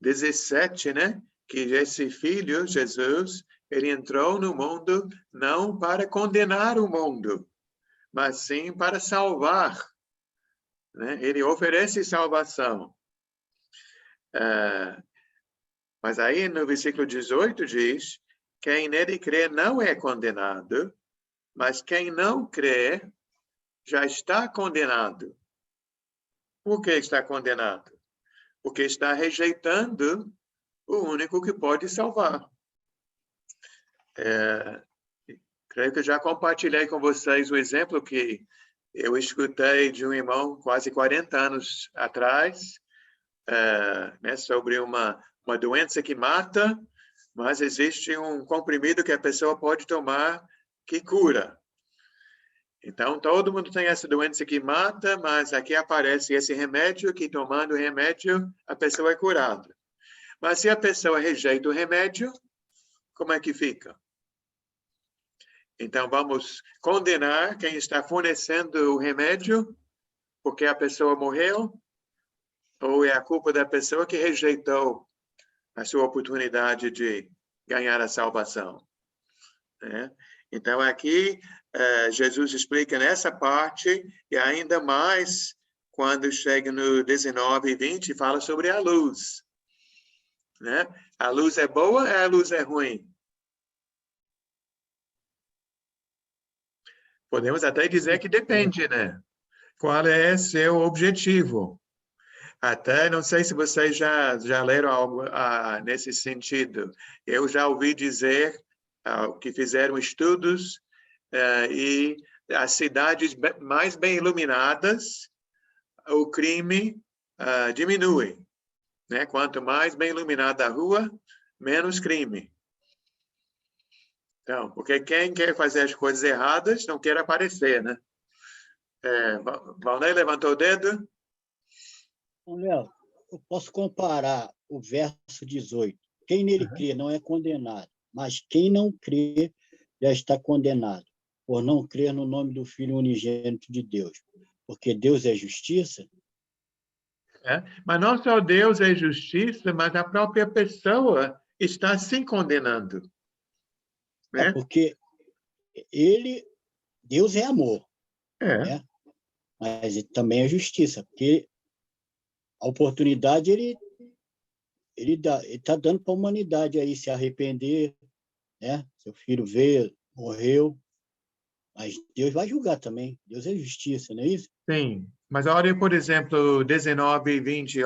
17, né? Que esse Filho, Jesus, ele entrou no mundo não para condenar o mundo, mas sim para salvar, né? Ele oferece salvação. Mas aí no versículo 18 diz: quem nele crê não é condenado, mas quem não crê já está condenado. Por que está condenado? Porque está rejeitando o único que pode salvar. Creio que eu já compartilhei com vocês um exemplo que eu escutei de um irmão quase 40 anos atrás, né, sobre uma doença que mata, mas existe um comprimido que a pessoa pode tomar que cura. Então, todo mundo tem essa doença que mata, mas aqui aparece esse remédio que, tomando o remédio, a pessoa é curada. Mas se a pessoa rejeita o remédio, como é que fica? Então, vamos condenar quem está fornecendo o remédio porque a pessoa morreu? Ou é a culpa da pessoa que rejeitou a sua oportunidade de ganhar a salvação, né? Então, aqui, Jesus explica nessa parte, e ainda mais quando chega no 19 e 20, fala sobre a luz, né? A luz é boa ou a luz é ruim? Podemos até dizer que depende, né? Qual é seu objetivo? Até, não sei se vocês já leram algo nesse sentido. Eu já ouvi dizer que fizeram estudos e as cidades mais bem iluminadas, o crime diminui, né? Quanto mais bem iluminada a rua, menos crime. Então, porque quem quer fazer as coisas erradas não quer aparecer, né? Valnei levantou o dedo.
Léo, eu posso comparar o verso 18. Quem nele crê não é condenado, mas quem não crê já está condenado, por não crer no nome do Filho unigênito de Deus. Porque Deus é justiça.
Mas não só Deus é justiça, mas a própria pessoa está se condenando. Né?
Porque Deus é amor. Né? Mas ele também é justiça, porque a oportunidade ele está dando para a humanidade aí se arrepender, né? Seu filho veio, morreu, mas Deus vai julgar também. Deus é justiça, não é isso?
Sim, mas olha, por exemplo, 19 e 20,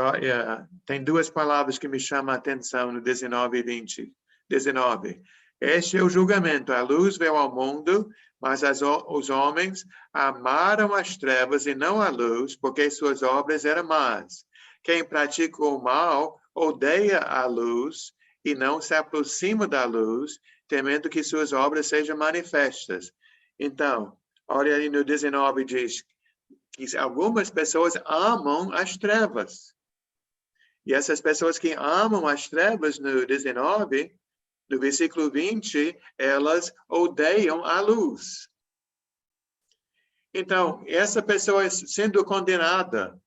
tem duas palavras que me chamam a atenção no 19 e 20. 19. Este é o julgamento. A luz veio ao mundo, mas os homens amaram as trevas e não a luz, porque suas obras eram más. Quem pratica o mal odeia a luz e não se aproxima da luz, temendo que suas obras sejam manifestas. Então, olha aí no 19, diz que algumas pessoas amam as trevas. E essas pessoas que amam as trevas, no 19, no versículo 20, elas odeiam a luz. Então, essa pessoa sendo condenada,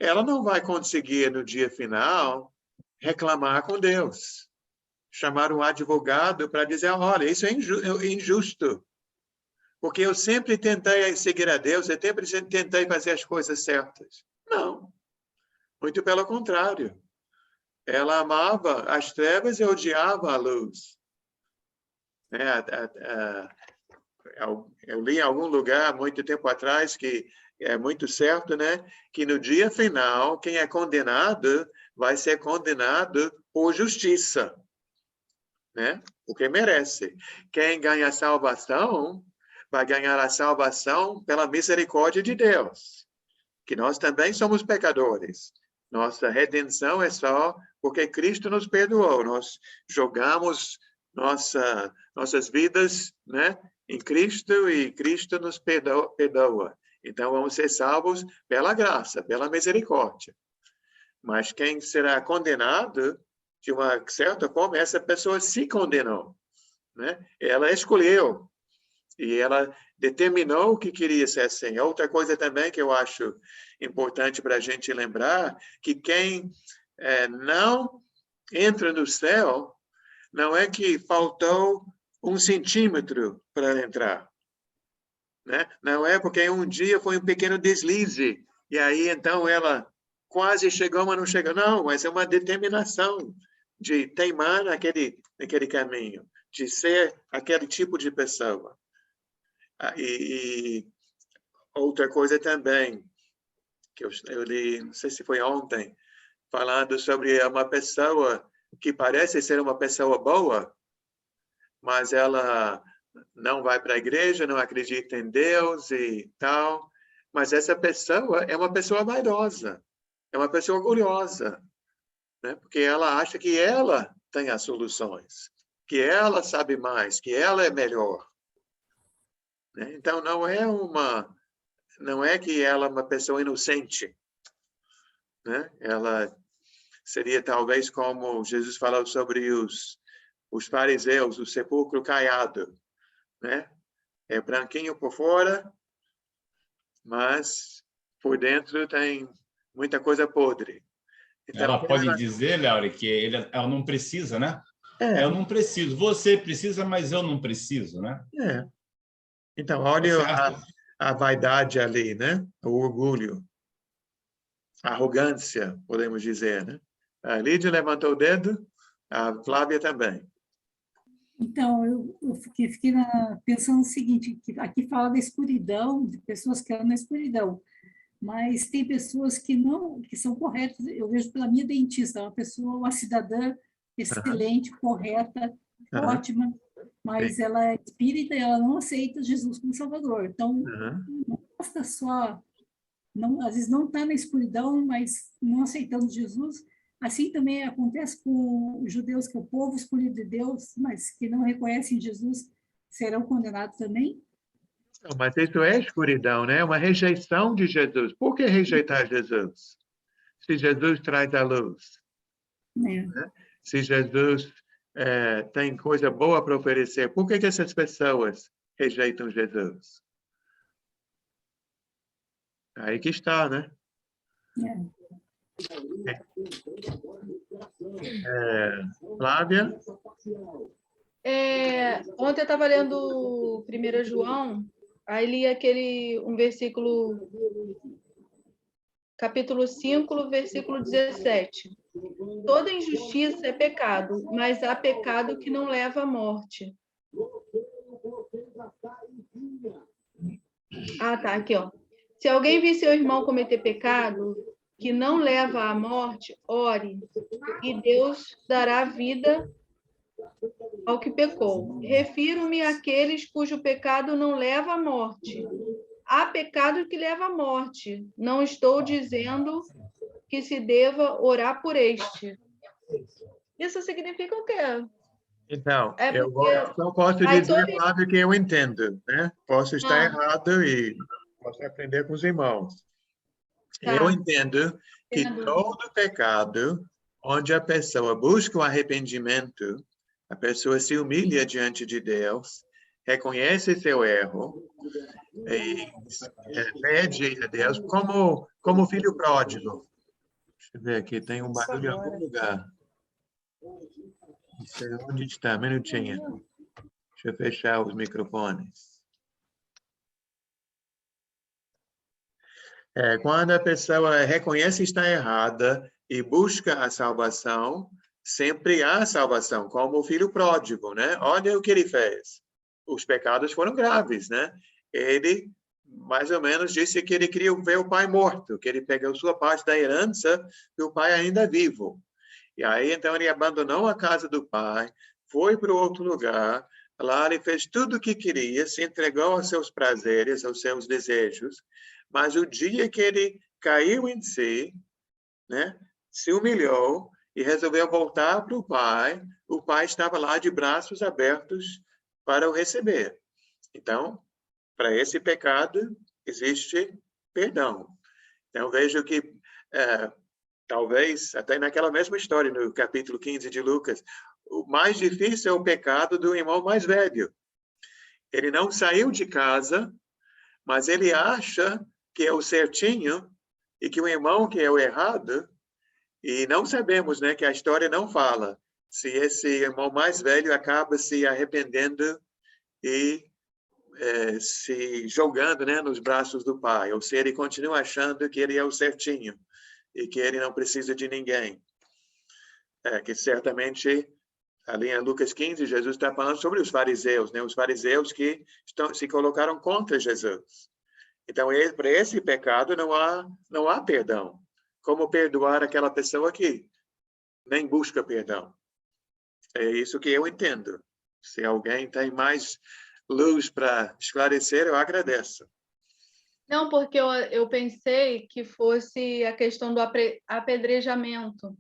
ela não vai conseguir, no dia final, reclamar com Deus. Chamar um advogado para dizer, olha, isso é injusto. porque eu sempre tentei seguir a Deus, eu sempre tentei fazer as coisas certas. Não. Muito pelo contrário. Ela amava as trevas e odiava a luz. Eu li em algum lugar, muito tempo atrás, que é muito certo, né? Que no dia final, quem é condenado vai ser condenado por justiça, né? Porque merece. Quem ganha a salvação vai ganhar a salvação pela misericórdia de Deus, que nós também somos pecadores. Nossa redenção é só porque Cristo nos perdoou. Nós jogamos nossas vidas, né, em Cristo e Cristo nos perdoa. Então, vamos ser salvos pela graça, pela misericórdia. Mas quem será condenado, de uma certa forma, essa pessoa se condenou, né? Ela escolheu e ela determinou que queria ser assim. Outra coisa também que eu acho importante para a gente lembrar, que quem não entra no céu, não é que faltou 1 centímetro para entrar, né? Não é porque um dia foi um pequeno deslize, e aí então ela quase chegou, mas não chegou. Não, mas é uma determinação de teimar naquele caminho, de ser aquele tipo de pessoa. E outra coisa também, que eu li, não sei se foi ontem, falando sobre uma pessoa que parece ser uma pessoa boa, mas ela não vai para a igreja, não acredita em Deus e tal. Mas essa pessoa é uma pessoa vaidosa, é uma pessoa orgulhosa, né? Porque ela acha que ela tem as soluções, que ela sabe mais, que ela é melhor. Então, não é que ela é uma pessoa inocente, né? Ela seria talvez como Jesus falou sobre os fariseus, o sepulcro caiado, né? É branquinho por fora, mas por dentro tem muita coisa podre. Então,
ela pode dizer, Laura, que ela não precisa, né? Eu não preciso. Você precisa, mas eu não preciso, né?
Então, olha a vaidade ali, né? O orgulho, a arrogância, podemos dizer, né? A Lídia levantou o dedo, a Flávia também.
Então, eu fiquei pensando o seguinte, que aqui fala da escuridão, de pessoas que andam na escuridão, mas tem pessoas que são corretas. Eu vejo pela minha dentista, uma cidadã excelente, correta, ótima, mas ela é espírita e ela não aceita Jesus como Salvador. Então, não basta só, às vezes não está na escuridão, mas não aceitando Jesus. Assim também acontece com os judeus, que é o povo escolhido de Deus, mas que não reconhecem Jesus, serão condenados também?
Não, mas isso é escuridão, né? Uma rejeição de Jesus. Por que rejeitar Jesus? Se Jesus traz a luz. Né? Se Jesus tem coisa boa para oferecer, por que essas pessoas rejeitam Jesus? Aí que está, né? Flávia?
Ontem eu estava lendo 1 João, aí li um versículo, capítulo 5, versículo 17. Toda injustiça é pecado, mas há pecado que não leva à morte. Tá, aqui, ó. Se alguém vir seu irmão cometer pecado que não leva à morte, ore, e Deus dará vida ao que pecou. Refiro-me àqueles cujo pecado não leva à morte. Há pecado que leva à morte. Não estou dizendo que se deva orar por este. Isso significa o quê?
Então, eu só posso dizer, Flávio, que eu entendo, né? Posso estar errado e posso aprender com os irmãos. Eu entendo que todo pecado onde a pessoa busca o arrependimento, a pessoa se humilha diante de Deus, reconhece seu erro e pede a Deus como filho pródigo. Deixa eu ver aqui, tem um barulho em algum lugar. Onde está? Minutinho. Deixa eu fechar os microfones. Quando a pessoa reconhece que está errada e busca a salvação, sempre há salvação, como o filho pródigo, né? Olha o que ele fez. Os pecados foram graves, né? Ele, mais ou menos, disse que ele queria ver o pai morto, que ele pegou sua parte da herança e o pai ainda vivo. E aí, então, ele abandonou a casa do pai, foi para outro lugar, lá ele fez tudo o que queria, se entregou aos seus prazeres, aos seus desejos, mas o dia que ele caiu em si, né, se humilhou e resolveu voltar para o pai estava lá de braços abertos para o receber. Então, para esse pecado, existe perdão. Então, vejo que, talvez, até naquela mesma história, no capítulo 15 de Lucas, o mais difícil é o pecado do irmão mais velho. Ele não saiu de casa, mas ele acha que é o certinho e que o irmão que é o errado, e não sabemos, né, que a história não fala se esse irmão mais velho acaba se arrependendo e se jogando, né, nos braços do pai, ou se ele continua achando que ele é o certinho e que ele não precisa de ninguém. Que certamente, ali em Lucas 15, Jesus está falando sobre os fariseus, né, os fariseus que se colocaram contra Jesus. Então, para esse pecado não há perdão. Como perdoar aquela pessoa que nem busca perdão? É isso que eu entendo. Se alguém tem mais luz para esclarecer, eu agradeço.
Não, porque eu pensei que fosse a questão do apedrejamento.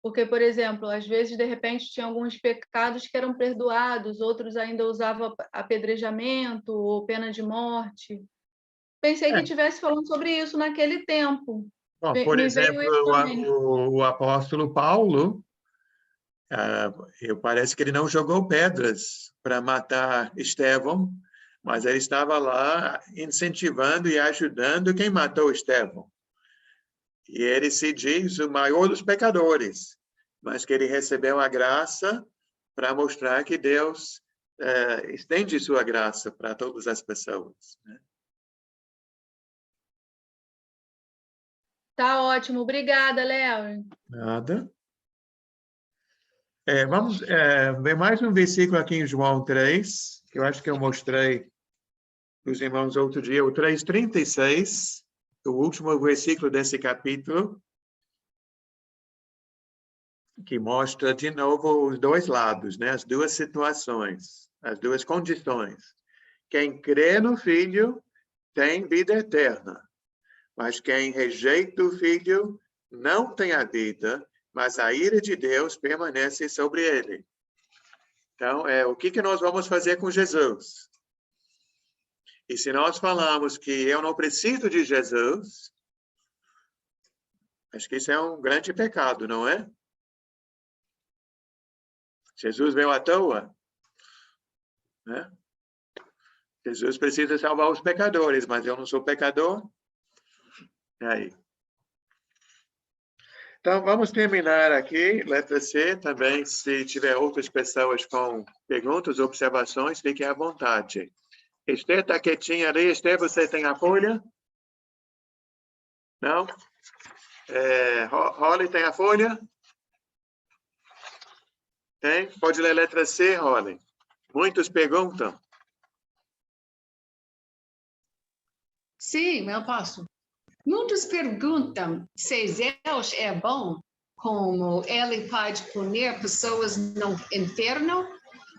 Porque, por exemplo, às vezes, de repente, tinha alguns pecados que eram perdoados, outros ainda usavam apedrejamento ou pena de morte. Pensei que estivesse falando sobre isso naquele tempo.
Bom, por exemplo, o apóstolo Paulo, parece que ele não jogou pedras para matar Estevão, mas ele estava lá incentivando e ajudando quem matou Estevão. E ele se diz o maior dos pecadores, mas que ele recebeu a graça para mostrar que Deus estende sua graça para todas as pessoas, né?
Tá ótimo. Obrigada, Léo.
Nada. Vamos ver mais um versículo aqui em João 3, que eu acho que eu mostrei para os irmãos outro dia, o 3:36, o último versículo desse capítulo, que mostra de novo os dois lados, né? As duas situações, as duas condições. Quem crê no Filho tem vida eterna, mas quem rejeita o Filho não tem a vida, mas a ira de Deus permanece sobre ele. Então, o que nós vamos fazer com Jesus? E se nós falamos que eu não preciso de Jesus, acho que isso é um grande pecado, não é? Jesus veio à toa, né? Jesus precisa salvar os pecadores, mas eu não sou pecador. E aí? Então, vamos terminar aqui, letra C. Também, se tiver outras pessoas com perguntas, observações, fiquem à vontade. Esther está quietinha ali. Esther, você tem a folha? Não? Holly tem a folha? Tem? Pode ler letra C, Holly. Muitos perguntam.
Sim, eu posso. Muitos perguntam se Deus é bom, como ele pode punir pessoas no inferno,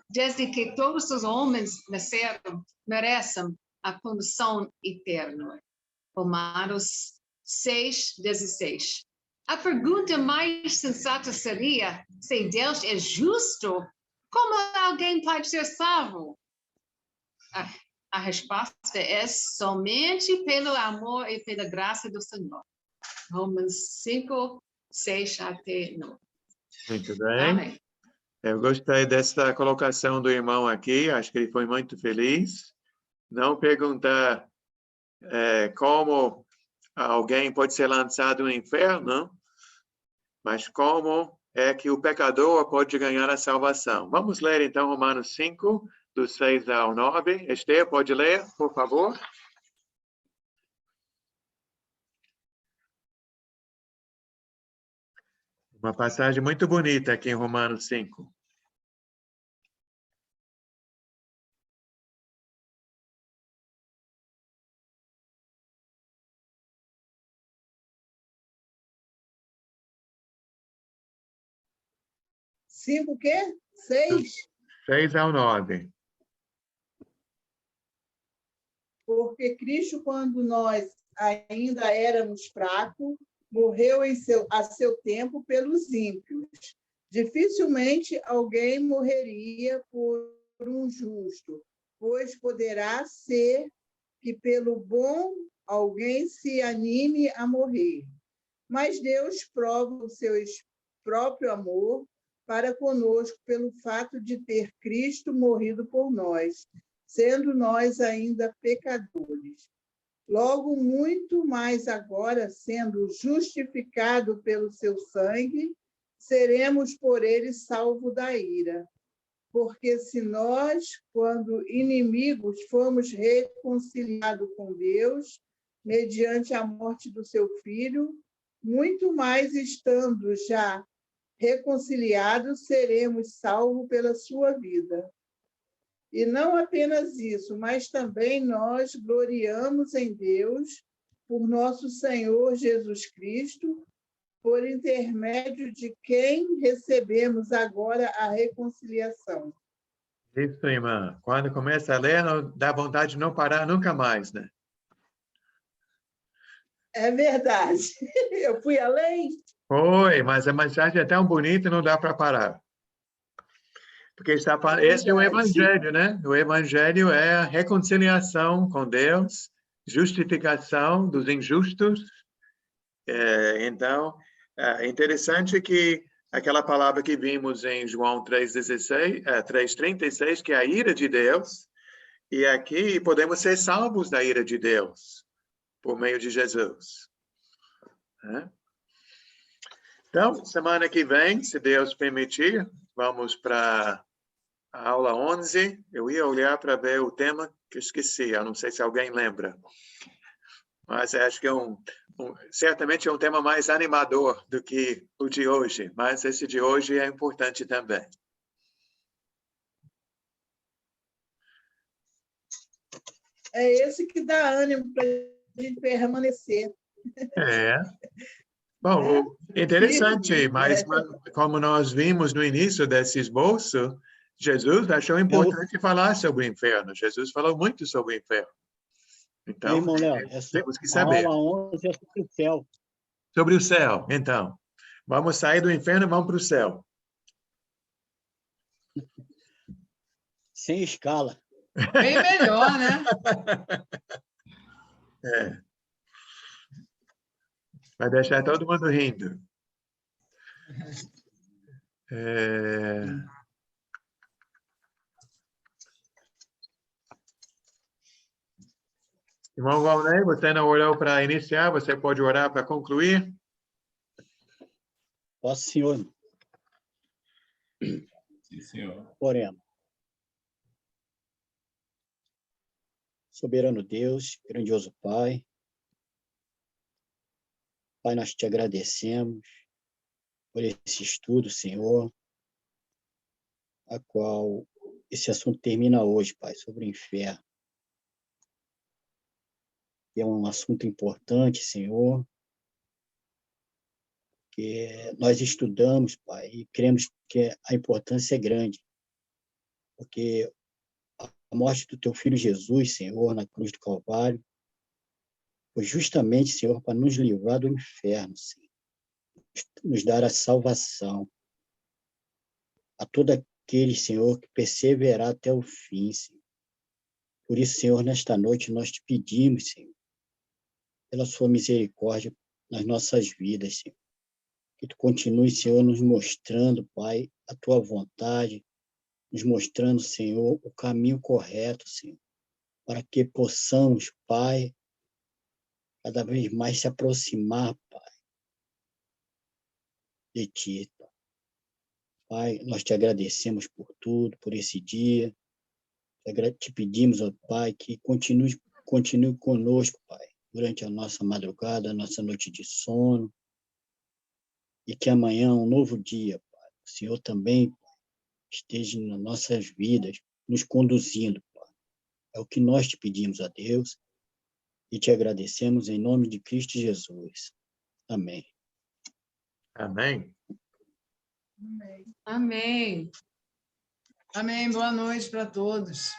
desde que todos os homens nasceram, merecem a punição eterna. Romanos 6:16. A pergunta mais sensata seria: se Deus é justo, como alguém pode ser salvo? A resposta é somente pelo amor e pela graça do Senhor. Romanos 5:6-9.
Muito bem.
Amém.
Eu gostei dessa colocação do irmão aqui. Acho que ele foi muito feliz. Não perguntar como alguém pode ser lançado no inferno, mas como é que o pecador pode ganhar a salvação. Vamos ler, então, Romanos 5, do 6 ao 9. Esther, pode ler, por favor? Uma passagem muito bonita aqui em Romanos 5.
Cinco o quê? 6?
6 ao 9.
Porque Cristo, quando nós ainda éramos fracos, morreu a seu tempo pelos ímpios. Dificilmente alguém morreria por um justo, pois poderá ser que pelo bom alguém se anime a morrer. Mas Deus prova o seu próprio amor para conosco pelo fato de ter Cristo morrido por nós, sendo nós ainda pecadores. Logo, muito mais agora, sendo justificado pelo seu sangue, seremos por ele salvos da ira. Porque se nós, quando inimigos, fomos reconciliados com Deus, mediante a morte do seu Filho, muito mais estando já reconciliados, seremos salvos pela sua vida. E não apenas isso, mas também nós gloriamos em Deus por nosso Senhor Jesus Cristo, por intermédio de quem recebemos agora a reconciliação.
Isso, irmã. Quando começa a ler, dá vontade de não parar nunca mais, né?
É verdade. Eu fui além?
Foi, mas a mensagem é tão bonita, não dá para parar. Porque está falando, esse é o Evangelho, né? O Evangelho é a reconciliação com Deus, justificação dos injustos. Então, é interessante que aquela palavra que vimos em João 3,36, que é a ira de Deus, e aqui podemos ser salvos da ira de Deus, por meio de Jesus. Então, semana que vem, se Deus permitir, vamos para a aula 11. Eu ia olhar para ver o tema que eu esqueci, eu não sei se alguém lembra. Mas acho que certamente é um tema mais animador do que o de hoje, mas esse de hoje é importante também.
É esse que dá ânimo para a gente permanecer.
Bom, interessante, mas como nós vimos no início desse esboço, Jesus achou importante falar sobre o inferno. Jesus falou muito sobre o inferno. Então,
irmão Léo,
temos que saber.
A aula 11 é sobre o céu.
Sobre o céu, então. Vamos sair do inferno e vamos para o céu.
Sem escala.
Bem melhor, né?
Vai deixar todo mundo rindo. Irmão Valnei, você não orou para iniciar, você pode orar para concluir?
Posso, senhor?
Sim, senhor.
Oremos. Soberano Deus, grandioso Pai, Pai, nós te agradecemos por esse estudo, Senhor, a qual esse assunto termina hoje, Pai, sobre o inferno. É um assunto importante, Senhor, que nós estudamos, Pai, e cremos que a importância é grande, porque a morte do teu Filho Jesus, Senhor, na cruz do Calvário, foi justamente, Senhor, para nos livrar do inferno, Senhor, nos dar a salvação a todo aquele, Senhor, que perseverar até o fim, Senhor. Por isso, Senhor, nesta noite nós te pedimos, Senhor, pela sua misericórdia nas nossas vidas, Senhor. Que tu continue, Senhor, nos mostrando, Pai, a tua vontade, nos mostrando, Senhor, o caminho correto, Senhor, para que possamos, Pai, cada vez mais se aproximar, Pai, de ti, Pai. Pai, nós te agradecemos por tudo, por esse dia. Te pedimos, ó Pai, que continue conosco, Pai, durante a nossa madrugada, a nossa noite de sono. e que amanhã é um novo dia, Pai. O Senhor também esteja nas nossas vidas, nos conduzindo, Pai. É o que nós te pedimos a Deus e te agradecemos em nome de Cristo Jesus. Amém.
Amém.
Amém.
Amém. Boa noite para todos.